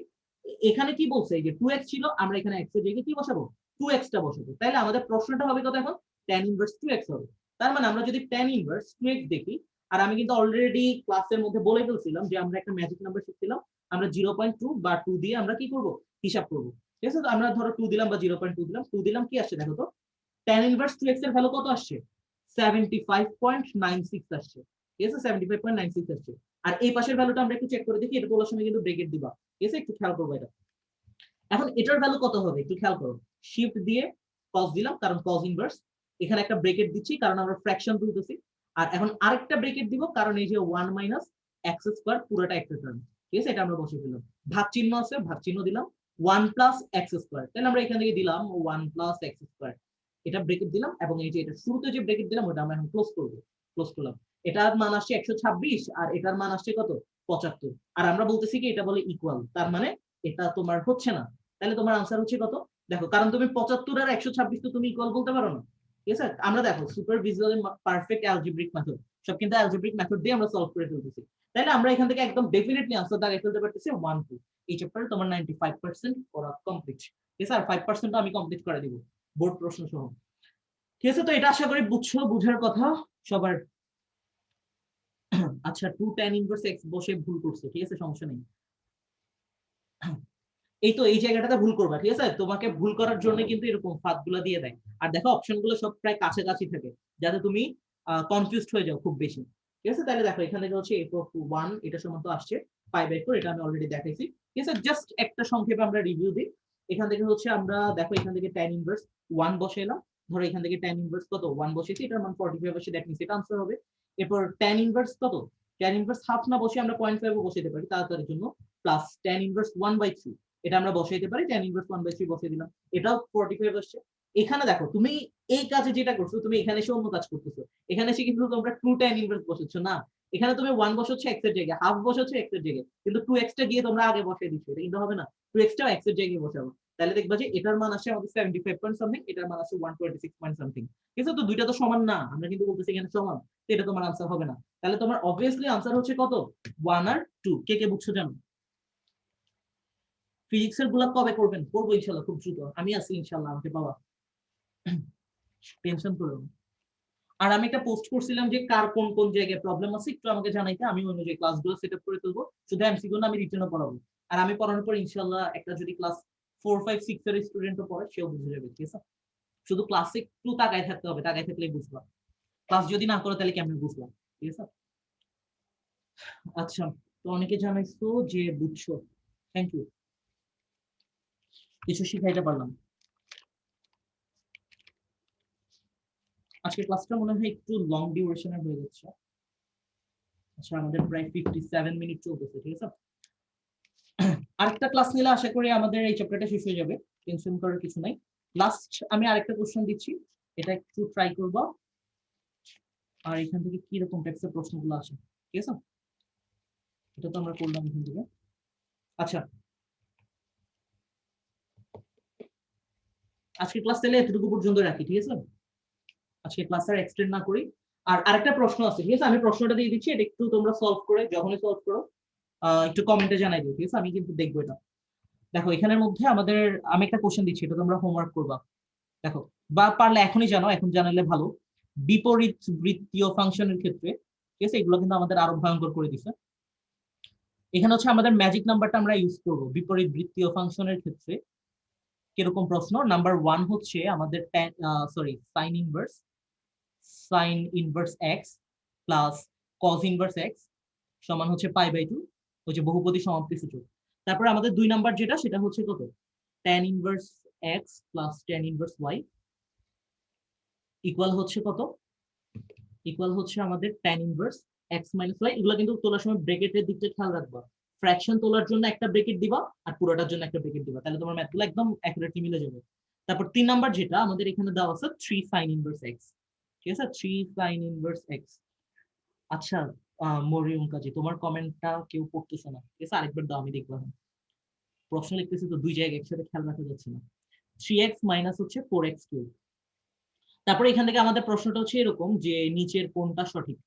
এখানে কি বলছে, এই যে 2x ছিল, আমরা এখানে x এর জায়গায় কি বসাবো? 2x টা বসাবো। তাহলে আমাদের প্রশ্নটা হবে কত এখন? tan ইনভার্স 2x হবে। তার মানে আমরা যদি tan ইনভার্স 2x দেখি, আর আমি কিন্তু অলরেডি ক্লাসের মধ্যে বলে ফেলছিলাম যে আমরা একটা ম্যাজিক নাম্বার শিখছিলাম, আমরা 0.2 বা 2 দিয়ে আমরা কি করব? হিসাব করব, ঠিক আছে? তো আমরা ধরো 2 দিলাম বা 0.2 দিলাম, 2 দিলাম, কি আসছে দেখো তো? tan ইনভার্স 2x এর ভ্যালু কত আসছে? 75.96 আসছে, ঠিক আছে? 75.96 আসছে। আর এই পাশের ভ্যালুটা আমরা একটু চেক করে দেখি, এটা তোলার সময় কিন্তু ব্রেকেট দিবা, ঠিক আছে? একটু খেয়াল করবো এটা। এখন এটার ভ্যালু কত হবে একটু খেয়াল করো। শিফট দিয়ে cos দিলাম, কারণ cos ইনভার্স। এখানে একটা ব্রেকেট দিচ্ছি কারণ আমরা ফ্র্যাকশন তুলতেছি। আর এখন আরেকটা ব্রেকেট দিব, কারণ এই যে 1 মাইনাস এক্স স্কয়ার পুরোটা একটা টার্ম, ঠিক আছে? এটা আমরা বসিয়ে দিলাম। ভাগ চিহ্ন আছে, ভাগ চিহ্ন দিলাম। 1 প্লাস এক্স স্কয়ার, তাহলে আমরা এখান থেকে দিলাম 1 প্লাস এক্স স্কয়ার। এটা ব্রেকেট দিলাম, এবং এই যে এটা শুরুতে যে ব্রেকেট দিলাম ওটা আমরা এখন ক্লোজ করব। ক্লোজ করলাম। এটার মান আসছে 126, আর এটার মান আসছে কত? 75। আর আমরা বলতেছি কি এটা বলে ইকুয়াল, তার মানে এটা তোমার হচ্ছে না। তাহলে তোমার আনসার হচ্ছে কত? দেখো, কারণ তুমি 75 আর 126 তো তুমি ইকুয়াল বলতে পারো না, ঠিক আছে? আমরা দেখো super visual perfect algebraic method, সব কিন্তু অ্যালজেব্রিক মেথড দিয়ে আমরা সলভ করে ফেলতেছি। তাহলে আমরা এখান থেকে একদম ডেফিনেটলি আনসার দাঁড়িয়ে ফেলতে পারতেছি 1 2। এই চ্যাপ্টারে তোমার 95% করা কমপ্লিট, ঠিক আছে? আর 5% আমি কমপ্লিট করে দিব বোর্ড প্রশ্ন সহ, ঠিক আছে? তো এটা আশা করি বুঝছো, বুঝার কথা সবার। আচ্ছা, 2 tan ইনভার্স x বসে ভুল করছো, ঠিক আছে? সমস্যা নেই। এই তো এই জায়গাটাতে ভুল করবা, ঠিক আছে? তোমাকে ভুল করার জন্য কিন্তু এরকম ফাঁদগুলো দিয়ে দেয়। আর দেখো অপশন গুলো সব প্রায় কাছাকাছি থাকে, যাতে তুমি কনফিউজড হয়ে যাও খুব বেশি। ঠিক আছে, তাহলে দেখো এখান থেকে হচ্ছে f(1) এটা সমান তো আসছে π/4, এটা আমি অলরেডি দেখাইছি। ঠিক আছে, জাস্ট একটা সংক্ষেপে আমরা রিভিউ দিই। এখান থেকে হচ্ছে আমরা দেখো এখান থেকে tan ইনভার্স 1 বসাইলাম। ধরো এখান থেকে tan ইনভার্স কত 1 বসিয়েছি, এটার মান 45 আসে, দ্যাট মিন্স এটা আনসার হবে। এরপর tan ইনভার্স কত, tan ইনভার্স হাফ না বসে আমরা 0.5 ও বসাইতে পারি তাড়াতাড়ির জন্য, প্লাস tan ইনভার্স 1/3 এটা আমরা বসাইতে পারি, tan ইনভার্স 1/3 বসিয়ে দিলাম, এটাও 45 আসছে। এখানে দেখো তুমি এই কাজে যেটা করছো, তুমি এখানে এসে অন্য কাজ করতেছো। এখানে এসে কিন্তু তোমরা 2 tan ইনভার্স বসাচ্ছ না, এখানে তুমি 1 বসাচ্ছ x এর জায়গায়, হাফ বসাচ্ছ x এর জায়গায়, কিন্তু 2x টা গিয়ে তোমরা আগে বসিয়ে দিচ্ছ, এটা কিন্তু হবে না। 2x টাও x এর জায়গায় বসাবো, তাহলে দেখবা যে এটার মান আসছে আমাদের 75 পয়েন্ট সামথিং, এটার মান আসছে 126 পয়েন্ট সামথিং। ঠিক আছে, তো দুইটা তো সমান না, আমরা কিন্তু বলতেছি এখানে সমান, তো এটা তোমার আনসার হবে না। তাহলে তোমার অবভিয়াসলি আনসার হচ্ছে কত, 1 আর 2। কে কে বুঝছো জানো? ফিজিক্সের গুলা কবে করবেন? করবো ইনশাল্লাহ খুব দ্রুত, আমি আছি ইনশাল্লাহ, আমাকে পাওয়া, টেনশন করো না। আর আমি একটা পোস্ট করছিলাম যে কার কোন কোন জায়গায় প্রবলেম আছে একটু আমাকে জানাইতে, আমি অনুযায়ী ক্লাসগুলো সেটআপ করে তুলবো। শুধু এমসিকিউ না, আমি রিটেনও পড়াবো। আর আমি পড়ানোর পর ইনশাআল্লাহ একটা যদি ক্লাস 4 5 6 এর স্টুডেন্টও পড়ে, সেও বুঝে যাবে। ঠিক আছে, শুধু ক্লাসে একটু তাকায় থাকতে হবে, তাকায় থাকলেই বুঝবা। ক্লাস যদি না করো তাহলে কেমনে বুঝবা? ঠিক আছে, আচ্ছা। তো অনেকে জানাইছো যে বুঝছো, থ্যাংক ইউ, কিছু শিখাইতে পারলাম। আজকে ক্লাসটা মনে হয় একটু লং ডিউরেশনের হয়ে যাচ্ছে। আচ্ছা, আমাদের প্রায় 57 মিনিট চলতেছে। ঠিক আছে, আরেকটা ক্লাস নিলে আশা করি আমাদের এই চ্যাপ্টারটা শেষ হয়ে যাবে, টেনশন করার কিছু নাই। লাস্ট আমি আরেকটা কোশ্চেন দিচ্ছি, এটা একটু ট্রাই করবা। আর এখান থেকে কি রকম টাইপসের প্রশ্নগুলো আসে, ঠিক আছে, এটা তো আমরা করলাম এখান থেকে। আচ্ছা, আজকে ক্লাস তাহলে এতটুকু পর্যন্ত রাখি। ঠিক আছে, আজকে ক্লাস আর এক্সটেন্ড না করি। আর আরেকটা প্রশ্ন আছে, ঠিক আছে, আমি প্রশ্নটা দিয়ে দিচ্ছি, এটা একটু তোমরা সলভ করে, যখনই সলভ করো একটু কমেন্টে জানাই দিও। ঠিক আছে, আমি কিন্তু দেখবো এটা। দেখো এখানের মধ্যে আমাদের, আমি একটা কোশ্চেন দিচ্ছি, এটা তোমরা হোমওয়ার্ক করবা। দেখো, বা পারলে এখনই জানো, এখন জানালে ভালো। বিপরীত বৃত্তীয় ফাংশনের ক্ষেত্রে, ঠিক আছে, এগুলো কিন্তু আমাদের আরো ভয়ঙ্কর করে দিছে। এখানে হচ্ছে আমাদের ম্যাজিক নাম্বারটা আমরা ইউজ করব বিপরীত বৃত্তীয় ফাংশনের ক্ষেত্রে। কিরকম প্রশ্ন? নাম্বার 1 হচ্ছে আমাদের sign inverse x plus cos inverse x সমান হচ্ছে π/2, ওই যে বহুপদী সমাপ্তি সূচক। তারপরে আমাদের 2 নাম্বার যেটা, সেটা হচ্ছে কত, tan inverse x plus tan inverse y equal হচ্ছে কত, ইকুয়াল হচ্ছে আমাদের tan inverse x minus y। এগুলো কিন্তু তোলার সময় ব্র্যাকেটের দিকটা খেয়াল রাখবা, ফ্র্যাকশন তোলার জন্য একটা ব্র্যাকেট দিবা আর পুরোটার জন্য একটা ব্র্যাকেট দিবা, তাহলে তোমার ম্যাথগুলো একদম অ্যাকুরেটলি মিলে যাবে। তারপর 3 নাম্বার যেটা আমাদের এখানে দেওয়া আছে 3 sin ইনভার্স x। ঠিক আছে, 3 sin ইনভার্স x। আচ্ছা, মরিয়ম কাজী, তোমার কমেন্টটা কেউ পড়তেছে না। ঠিক আছে, আরেকবার দাও, আমি দেখবো। প্রশ্ন লিখতেছি তো দুই জায়গায় একসাথে খেয়াল রাখা যাচ্ছে না। 3x মাইনাস হচ্ছে 4x কিউব। তারপরে এখান থেকে আমাদের প্রশ্নটা হচ্ছে এরকম যে নিচের কোনটা সঠিক,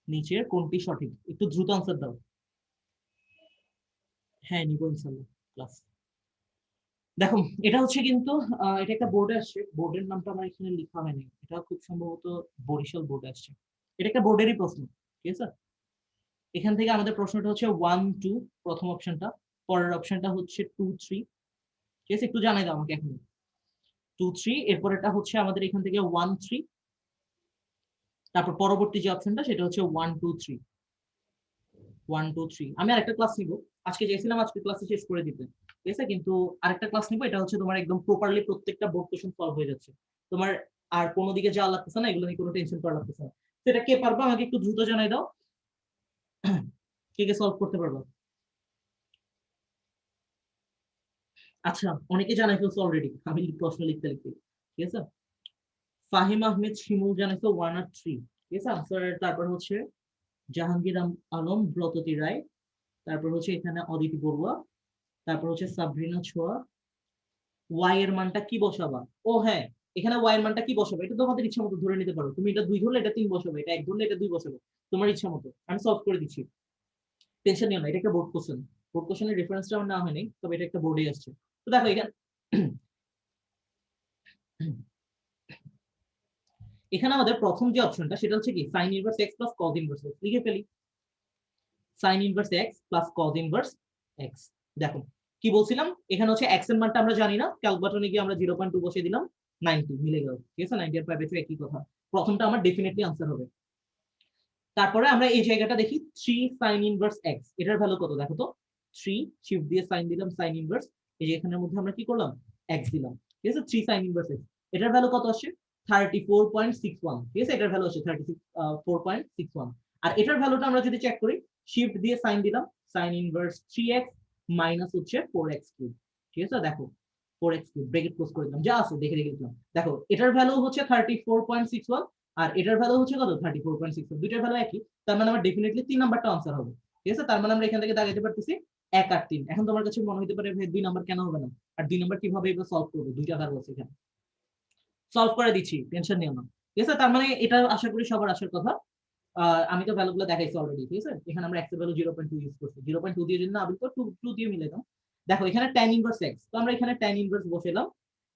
নিচের কোনটি সঠিক, একটু দ্রুত আনসার দাও। হ্যাঁ, নিবো ইনশাল্লাহ ক্লাস। দেখো এটা হচ্ছে কিন্তু এটা একটা বোর্ডে আসছে, বোর্ডের নামটা আমার এখানে লেখা হয়নি, এটা খুব সম্ভবত বরিশাল বোর্ডে আসছে। এটা একটা বোর্ডেরই প্রশ্ন। ঠিক আছে, এখান থেকে আমাদের প্রশ্নটা হচ্ছে 1 2, প্রথম অপশনটা, পরের অপশনটা হচ্ছে 2 3। ঠিক আছে, একটু জানাই দাও আমাকে এখন। 2 3, এরপর এটা হচ্ছে আমাদের এখান থেকে 1 3, তারপর পরবর্তী যে অপশনটা সেটা হচ্ছে 1 2 3, 1 2 3। আমি আরেকটা ক্লাস নিব, আজকে চাইছিলাম আজকে ক্লাসে শেষ করে দিতে। ঠিক আছে, কিন্তু আরেকটা ক্লাস নিব, এটা হচ্ছে তোমার একদম প্রপারলি প্রত্যেকটা বোর্ড কোশ্চেন সলভ হয়ে যাচ্ছে। তোমার আর কোনো দিকে যাওয়া লাগতেছে না, এগুলো নিয়ে কোনো টেনশন করা লাগতেছে না। সেটা কে পারবা আমাকে একটু দ্রুত জানাই দাও, কে কে সলভ করতে পারবা? আচ্ছা, অনেকে জানাই ফেলছে অলরেডি, আমি প্রশ্ন লিখতে লিখতে। ঠিক আছে, ফাহিম আহমেদ শিমুল জানাইছো 1 আর 3। ঠিক আছে, আনসার। তারপর হচ্ছে জাহাঙ্গীর আলম, ব্রততী রায়, তারপর হচ্ছে এখানে অদিতি বড়ুয়া, তারপর হচ্ছে সাবরিনা ছোয়া। ওয়াই এর মানটা কি বসাবা? ও হ্যাঁ, এখানে ওয়াই এর মানটা কি বসাবে এটা তোমাদের ইচ্ছা মতো ধরে নিতে পারো, তুমি এটা 2 ধরলে এটা 3 বসাবে, এটা 1 ধরলে এটা 2 বসাবে, তোমার ইচ্ছা মতো, আমি সলভ করে দিচ্ছি, টেনশন নিও না। এটা একটা বোর্ড কোশ্চেন, বোর্ড কোশ্চেনের রেফারেন্সটা আমার না হয়নি, তবে এটা একটা বোর্ডে আসছে। তো দেখো এখানে এখানে আমাদের প্রথম যে অপশনটা সেটা হচ্ছে কি sign inverse x plus cos inverse x, লিখে ফেলি। Sign inverse x plus cos inverse x. দেখো কি বলছিলাম, এখানে হচ্ছে এক্স এর মানটা আমরা জানি না, ক্যালকুলেটরে গিয়ে আমরা 0.2 বসিয়ে দিলাম, 90 মিলে গেল। ঠিক আছে, 90 আর 5/2 একই কথা। প্রথমটা আমার ডেফিনেটলি আনসার হবে। তারপরে আমরা এই জায়গাটা দেখি 3 sin ইনভার্স x, এটার ভ্যালু কত দেখো তো। 3 শিফট দিয়ে সাইন দিলাম, সাইন ইনভার্স, এই যে এখানের মধ্যে আমরা কি করলাম, x দিলাম, ঠিক আছে। 3 sin ইনভার্স x, এটার ভ্যালু কত আসে 34.61, ঠিক আছে, এটার ভ্যালু আসে 34.61। আর এটার ভ্যালুটা আমরা যদি চেক করি, শিফট দিয়ে সাইন দিলাম, সাইন ইনভার্স 3x মাইনাস হচ্ছে 4x কিউব, ঠিক আছে। দেখো 4x কিউব ব্র্যাকেট ক্লোজ করে দিলাম, যা আছে দেখে দেখে দিলাম। দেখো এটার ভ্যালু হচ্ছে 34.61 আর এটার ভ্যালু হচ্ছে কত 34.61, দুইটার ভ্যালু একই, তার মানে আমার ডেফিনেটলি 3 নাম্বারটা আনসার হবে, ঠিক আছে। তার মানে আমরা এখান থেকে দাগাইতে পারতেছি 1 আর 3। এখন তোমার কাছে মনে হতে পারে ভাই 2 নাম্বার কেন হবে না, আর 2 নাম্বার কিভাবে এবার সলভ করব, দুইটা ভ্যালু আছে এখানে, সলভ করে দিচ্ছি, টেনশন নিও না, ঠিক আছে। তার মানে এটা আশা করি সবার আসার কথা। আমি তো ভ্যালুগুলো দেখাইছি অলরেডি, ঠিক আছে। এখানে আমরা x এর ভ্যালু 0.2 ইউজ করছি, 0.2 দিয়ে যদি না আবিল তো 2 দিয়ে মিলাই দাও। দেখো এখানে tan ইনভার্স x, তো আমরা এখানে tan ইনভার্স বসাইলাম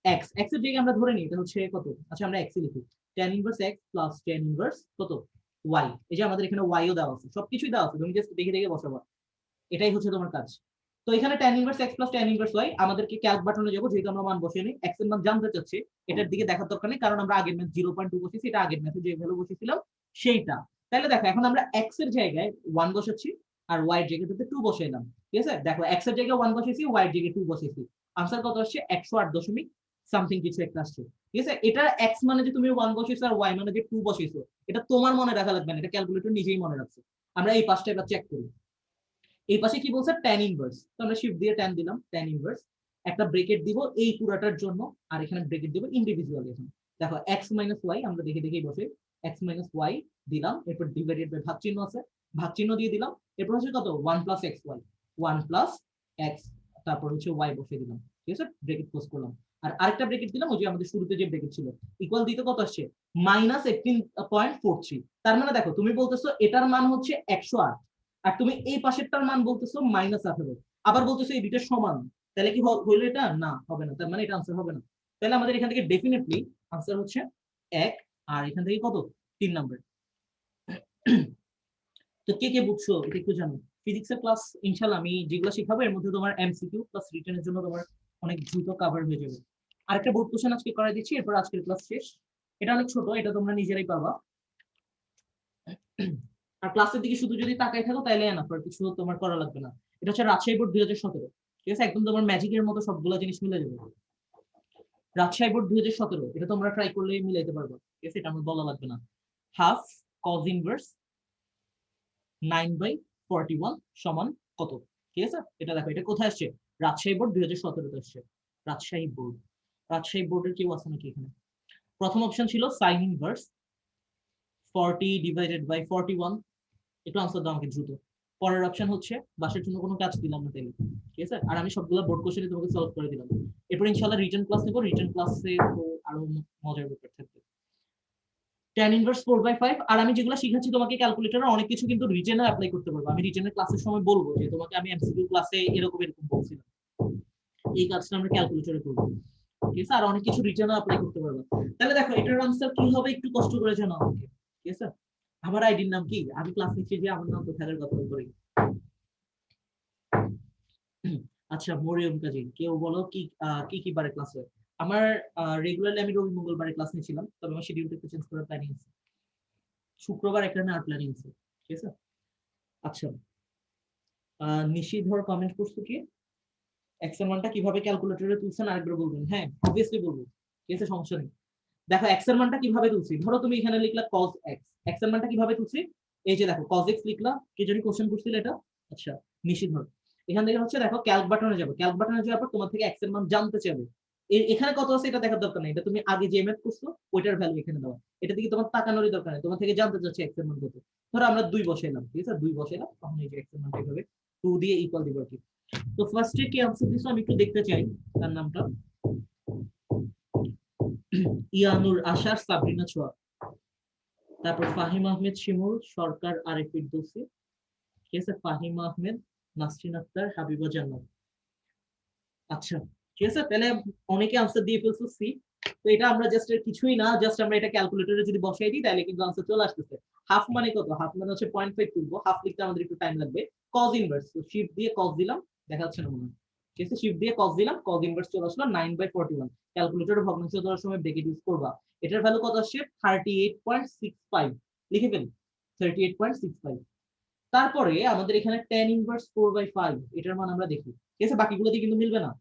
x, x এর জায়গায় আমরা ধরে নিই এটা হচ্ছে কত, আচ্ছা আমরা x লিখি, tan inverse x plus tan inverse কত y, এই যে আমাদের এখানে y ও দেওয়া আছে, সবকিছুই দেওয়া আছে, তুমি জাস্ট দেখে দেখে বসাবা, এটাই হচ্ছে তোমার কাজ। তো এখানে tan inverse x plus tan inverse y, আমাদেরকে ক্যালক বাটনে যাব, যেহেতু আমরা মান বসিয়ে নিই, x এর মান জানতে চাচ্ছি, এটার দিকে দেখার দরকার নেই, কারণ আমরা আগের ম্যাথ 0.2 বসিয়েছি, এটা আগের ম্যাথে যে ভ্যালু বসিয়েছিলাম সেইটা। তাহলে দেখো এখন আমরা x এর জায়গায় 1 বসাচ্ছি আর y এর জায়গাতে 2 বসাইলাম, ঠিক আছে। দেখো x এর জায়গায় 1 বসিয়েছি, y এর জায়গায় 2 বসিয়েছি, আনসার কত আসছে 108 দশমিক সামথিং কিছু একটা আসছে, ঠিক আছে। এটা x মানে যে তুমি 1 বসিয়েছো আর y মানে যে 2 বসিয়েছো, এটা তোমার মনে রাখা লাগবে না, এটা ক্যালকুলেটর নিজেই মনে রাখছে। আমরা এই পাশটা এবার চেক করি, এই পাশে কি বলছে tan ইনভার্স, তো আমরা শিফট দিয়ে tan দিলাম, tan ইনভার্স, একটা ব্র্যাকেট দিব এই পুরাটার জন্য, আর এখানে ব্র্যাকেট দিব ইন্ডিভিজুয়ালি। এখন দেখো x মাইনাস y, আমরা দেখে দেখেই বসে x মাইনাস y দিলাম, এরপর ডিভাইডেড বাই ভাগ চিহ্ন আছে, ভাগ চিহ্ন দিয়ে দিলাম, এরপর হচ্ছে কত 1 plus x y, 1 plus x, তারপর হচ্ছে y বসিয়ে দিলাম, ঠিক আছে, ব্র্যাকেট ক্লোজ করলাম। আর আরেকটা ব্র্যাকেট দিলাম, ওই যে আমাদের শুরুতে যে ব্র্যাকেট ছিল, ইকুয়াল দিতে কত আসছে -18.43। তার মানে দেখো তুমি বলতেছো এটার মান হচ্ছে 108, আর তুমি এই পাশেরটার মান বলতেছো -18, আবার বলতেছো এই দুইটা সমান, তাহলে কি হইলো, এটা না হবে না, তার মানে এটা আনসার হবে না। তাহলে আমাদের এখান থেকে ডেফিনেটলি আনসার হচ্ছে 1, আর এখান থেকে কত 3 নাম্বার। তো কে কে বুঝছো এটা একটু জানো। ফিজিক্সের ক্লাস ইনশাআল্লাহ আমি যেগুলো শিখাবো এর মধ্যে তোমার এমসিকিউ প্লাস রিটেনের জন্য তোমার অনেক দ্রুত কভার হয়ে যাবে। আরেকটা বোর্ড কোশ্চেন আজকে করাই দিচ্ছি, এরপর আজকের ক্লাস শেষ। এটা অনেক ছোট, এটা তোমরা নিজেরাই পাবা। আর ক্লাসের দিকে শুধু যদি তাকাই থাকো তাহলে এনাফ, আর কিছু তোমার করা লাগবে না। এটা হচ্ছে রাজশাহী বোর্ড 2017, ঠিক আছে, একদম তোমার ম্যাজিকের মতো সবগুলো জিনিস মিলে যাবে। রাজশাহী বোর্ড 2017, এটা তোমরা ট্রাই করলেই মিলাইতে পারবে, ঠিক আছে, এটা আমার বলা লাগবে না। হাফ কজ ইনভার্স 9/41 সমান কত, ঠিক আছে। এটা দেখো এটা কোথায় আসছে, রাজশাহী বোর্ড 2017 আসছে। রাজশাহী বোর্ড, রাজশাহী বোর্ডের কেউ আছে নাকি এখানে। প্রথম অপশন ছিল সাইন ইনভার্স 40/41, একটু আনসার দাও আমাকে দ্রুত। পরের অপশন হচ্ছে বাসার জন্য কোনো কাজ দিলাম না তাইলে, ঠিক আছে। আর আমি সবগুলো বোর্ড কোশ্চেন তোমাকে সলভ করে দিলাম। এরপর ইনশাআল্লাহ রিটেন ক্লাস নেব, রিটেন ক্লাসে তো আরো মজার ব্যাপার থাকবে। tan ইনভার্স 4/5, আর আমি যেগুলো শিখাচ্ছি তোমাকে ক্যালকুলেটরে অনেক কিছু কিন্তু রিটেনে অ্যাপ্লাই করতে পারবো। আমি রিটেনের ক্লাসের সময় বলবো যে তোমাকে আমি এমসিকিউ ক্লাসে এরকম এরকম বলছিলাম, এই কাজটা আমরা ক্যালকুলেটরে করবো, ঠিক আছে। আর অনেক কিছু রিটেনে অ্যাপ্লাই করতে পারবো। তাহলে দেখো এটার আনসার কি হবে একটু কষ্ট করে জানো আমাকে, ঠিক আছে। আমার আইডির নাম কি, আমি ক্লাস নিচ্ছি যে আমার নাম তো থাকার কথা করি। আচ্ছা মরিয়ম কাজী, কেউ বলো কি কি কি বারে ক্লাস হয়। আমার রেগুলারলি আমি রবি মঙ্গলবারে ক্লাস নিয়েছিলাম, তবে আমার শিডিউলটা একটু চেঞ্জ করার প্ল্যানিং আছে, শুক্রবার একটা নেওয়ার প্ল্যানিং আছে, ঠিক আছে। আচ্ছা নিশিধর কমেন্ট করছো কি, এক্স এর মানটা কিভাবে ক্যালকুলেটরে তুলছেন আরেকবার বলবেন। হ্যাঁ অবভিয়াসলি বলবো, ঠিক আছে, সমস্যা নেই। দেখো এক্স এর মানটা কিভাবে তুলছি, ধরো তুমি এখানে লিখলা cos x, এক্স এর মানটা কিভাবে তুলছি, এই যে দেখো cos x লিখলা, কে জানি কোশ্চেন করছিল এটা, আচ্ছা নিশিধর। এখান থেকে হচ্ছে দেখো ক্যালক বাটনে যাবে, ক্যালক বাটনে যাওয়ার পর তোমার থেকে এক্স এর মান জানতে চাইবে, এখানে কত আছে এটা দেখার দরকার নেই, এটা তুমি আগে যে ম্যাথ করছো ওইটার ভ্যালু এখানে দাও, এটা দিকে তোমার তাকানোরই দরকার নেই, তোমার থেকে জানতে চাচ্ছে এক্স এর মান কত। ধরো আমরা 2 বসাইলাম, ঠিক আছে, 2 বসাইলাম, তখন এই যে এক্স এর মানটা এইভাবে 2 দিয়ে ইকুয়াল দিব আর কি। তো ফার্স্টে কি আনসার দিছো আমি একটু দেখতে চাই, তার নামটা ইয়ানুর আশার সাবরিনা ছোয়া, তারপর ফাহিম আহমেদ শিমুল সরকার আরেফ ফিরদৌসী, ঠিক আছে, ফাহিম আহমেদ, নাসরিন আক্তার, হাবিবা জান্নাত। আচ্ছা ঠিক আছে, তাহলে অনেকে আনসার দিয়ে ফেলছো সি। তো এটা আমরা জাস্ট কিছুই না, জাস্ট আমরা এটা ক্যালকুলেটরে যদি বসাই দিই তাহলে কিন্তু আনসার চলে আসতেছে। হাফ মানে কত, হাফ মানে হচ্ছে 0.5 তুলবো, হাফ লিখতে আমাদের একটু টাইম লাগবে। কজ ইনভার্স, তো শিফট দিয়ে কজ দিলাম, দেখা যাচ্ছে না মনে হয়, ঠিক আছে, শিফট দিয়ে cos দিলাম, cos ইনভার্স চলে আসলো 9/41। ক্যালকুলেটরে ভগ্নাংশ ধরার সময় ব্র্যাকেট ইউজ করবা। এটার ভ্যালু কত আসছে 38.65, লিখে ফেলি 38.65। তারপরে আমাদের এখানে tan ইনভার্স 4/5, এটার মান আমরা দেখি। ঠিক আছে, বাকিগুলো দিয়ে কিন্তু মিলবে না,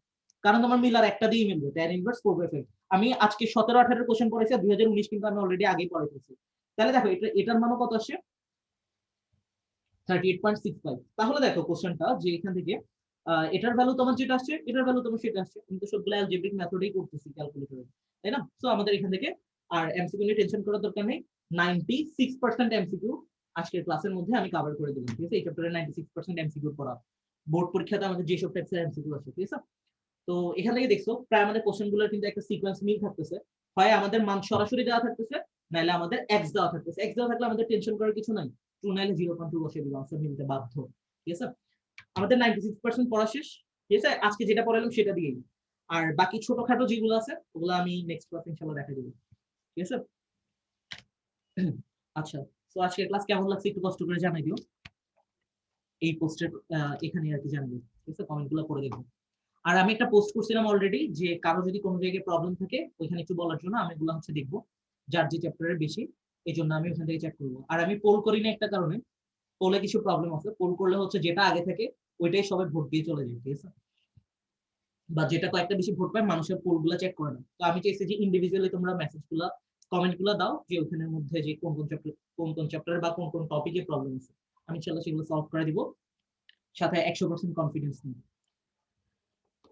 কারণ তোমার মিলার একটা দিয়েই মিলবে, tan ইনভার্স 4/5। আমি আজকে 17-18 কোশ্চেন পড়াইছি, 2019 কিন্তু আমি অলরেডি আগেই পড়াই ফেলছি। তাহলে দেখো এটার মানও কত আসছে 38.65। তাহলে দেখো কোশ্চেনটা যে এখান থেকে এটার ভ্যালু তোমার যেটা আসছে, এটার ভ্যালু তোমার সেটা আসছে, কিন্তু সবগুলো অ্যালজেব্রিক মেথডেই করতেছি ক্যালকুলেটরে, তাই না? সো আমাদের এখান থেকে আর এমসিকিউ নিয়ে টেনশন করার দরকার নেই। 96% এমসিকিউ আজকের ক্লাসের মধ্যে আমি কভার করে দিলাম। ঠিক আছে, এই চ্যাপ্টারে 96% এমসিকিউ পড়া। বোর্ড পরীক্ষাতে আমাদের যেসব টাইপের এমসিকিউ আছে, ঠিক আছে। তো এখান থেকে দেখছো প্রায় আমাদের কোশ্চেন গুলোর কিন্তু একটা সিকোয়েন্স মিল থাকতেছে। হয় আমাদের মান সরাসরি দেওয়া থাকতেছে, নাহলে আমাদের এক্স দেওয়া থাকতেছে। এক্স দেওয়া থাকলে আমাদের টেনশন করার কিছু নাই, ট্রু নাইলে 0.2 বসিয়ে দিব, আনসার মিলতে বাধ্য। ঠিক আছে, আমাদের 96% পড়া শেষ। ঠিক আছে, আজকে যেটা পড়ালাম সেটা দিয়েই, আর বাকি ছোটখাটো যেগুলো আছে ওগুলো আমি নেক্সট ক্লাসে ইনশাআল্লাহ দেখা দেব। ঠিক আছে, আচ্ছা। তো আজকের ক্লাস কেমন লাগছে একটু কষ্ট করে জানাই দিও এই পোস্টের এখানে আর কি জানাই। ঠিক আছে, কমেন্ট গুলো করে দেখবো। আর আমি একটা পোস্ট করছিলাম অলরেডি যে কারো যদি কোনো জায়গায় প্রবলেম থাকে ওইখানে একটু বলার জন্য, আমি এগুলো হচ্ছে দেখবো যার যে চ্যাপ্টারের বেশি, এই জন্য আমি ওখান থেকে চেক করবো। আর আমি পোল করি না একটা কারণে, পোলে কিছু প্রবলেম আছে, পোল করলে হচ্ছে যেটা আগে থাকে ওইটাই সবাই ভোট দিয়ে চলে যায়। ঠিক আছে, বা যেটা কয়েকটা বেশি ভোট পায় মানুষের পোল গুলা চেক করে না। তো আমি চাইছি যে ইন্ডিভিজুয়ালি তোমরা মেসেজ গুলা, কমেন্ট গুলা দাও যে ওখানের মধ্যে যে কোন কোন চ্যাপ্টার বা কোন কোন টপিকে প্রবলেম আছে, আমি ইনশাআল্লাহ সেগুলো সলভ করে দিব, সাথে 100% কনফিডেন্স নিয়ে।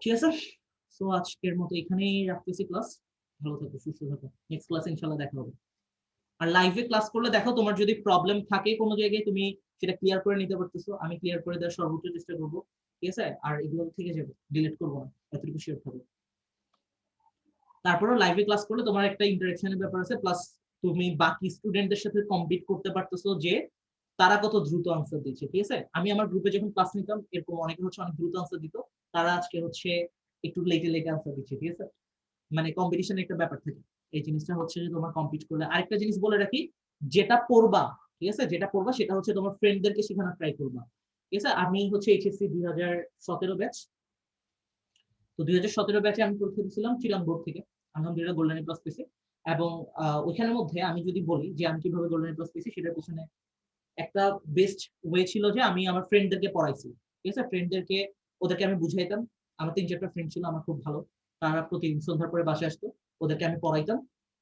ঠিক আছে, সো আজকের মতো এখানেই রাখতেছি ক্লাস। ভালো থাকো, সুস্থ থাকো, নেক্সট ক্লাসে ইনশাআল্লাহ দেখা হবে। আর লাইভে ক্লাস করলে দেখো তোমার যদি প্রবলেম থাকে কোনো জায়গায় তুমি সেটা ক্লিয়ার করে নিতে পারতেছো, আমি ক্লিয়ার করে দেওয়ার সর্বোচ্চ চেষ্টা করবো। ঠিক আছে, আর এগুলো থেকে যাবে, ডিলিট করবো না, এতটুকু শিওর থাকো। তারপরে লাইভে ক্লাস করলে তোমার একটা ইন্টারেকশনের ব্যাপার আছে, প্লাস তুমি বাকি স্টুডেন্টদের সাথে কম্পিট করতে পারতেছো যে তারা কত দ্রুত আনসার দিচ্ছে। ঠিক আছে, আমি আমার গ্রুপে যখন ক্লাস নিতাম এরকম অনেকে হচ্ছে অনেক দ্রুত আনসার দিত, তারা আজকে হচ্ছে একটু লেটে লেটে আনসার দিচ্ছে। ঠিক আছে, মানে কম্পিটিশনের একটা ব্যাপার থাকে, এই জিনিসটা হচ্ছে যে তোমার কম্পিট করলে। আরেকটা জিনিস বলে রাখি, যেটা পড়বা, ঠিক আছে, যেটা পড়বা সেটা হচ্ছে তোমার ফ্রেন্ডদেরকে শেখানোর ট্রাই করবা। ঠিক আছে, আমি হচ্ছে এইচএসসি 2017 ব্যাচ, তো 2017 ব্যাচে আমি পরীক্ষা দিয়েছিলাম চিরাং বোর্ড থেকে, আলহামদুলিল্লাহ গোল্ডেন এ প্লাস পেয়েছি। এবং ওইখানের মধ্যে আমি যদি বলি যে আমি কিভাবে গোল্ডেন এ প্লাস পেয়েছি, সেটার পিছনে একটা বেস্ট ওয়ে ছিল যে আমি আমার ফ্রেন্ডদেরকে পড়াইছি। ঠিক আছে, ফ্রেন্ডদেরকে ওদেরকে আমি বুঝাইতাম। আমার 3-4টা ফ্রেন্ড ছিল আমার খুব ভালো, তারা প্রতিদিন সন্ধ্যার পরে বাসায় আসতো, ওদেরকে আমি পড়াইতাম।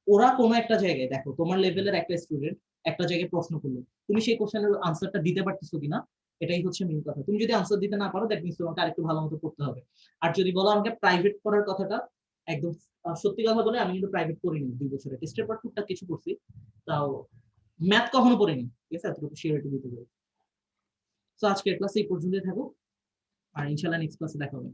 ওরা কোনো একটা জায়গায়, দেখো তোমার লেভেলের একটা স্টুডেন্ট একটা জায়গায় প্রশ্ন করলো, তুমি সেই কোশ্চেনের আনসারটা দিতে পারতেছো কিনা, এটাই হচ্ছে মেইন কথা। তুমি যদি আনসার দিতে না পারো দ্যাট মিন্স তোমাকে আরেকটু ভালো মতো করতে হবে। আর যদি বলো আমাকে প্রাইভেট করার কথাটা, একদম সত্যি কথা বলে আমি কিন্তু প্রাইভেট করিনি 2 বছরে, টেস্টের পর টুকটাক কিছু করছি, তাও ম্যাথ কখনো পড়িনি। ঠিক আছে, এতটুকু শিওরিটি দিতে পারি। তো আজকের ক্লাসে এই পর্যন্তই থাকুক, আর ইনশাআল্লাহ নেক্সট ক্লাসে দেখা হবে।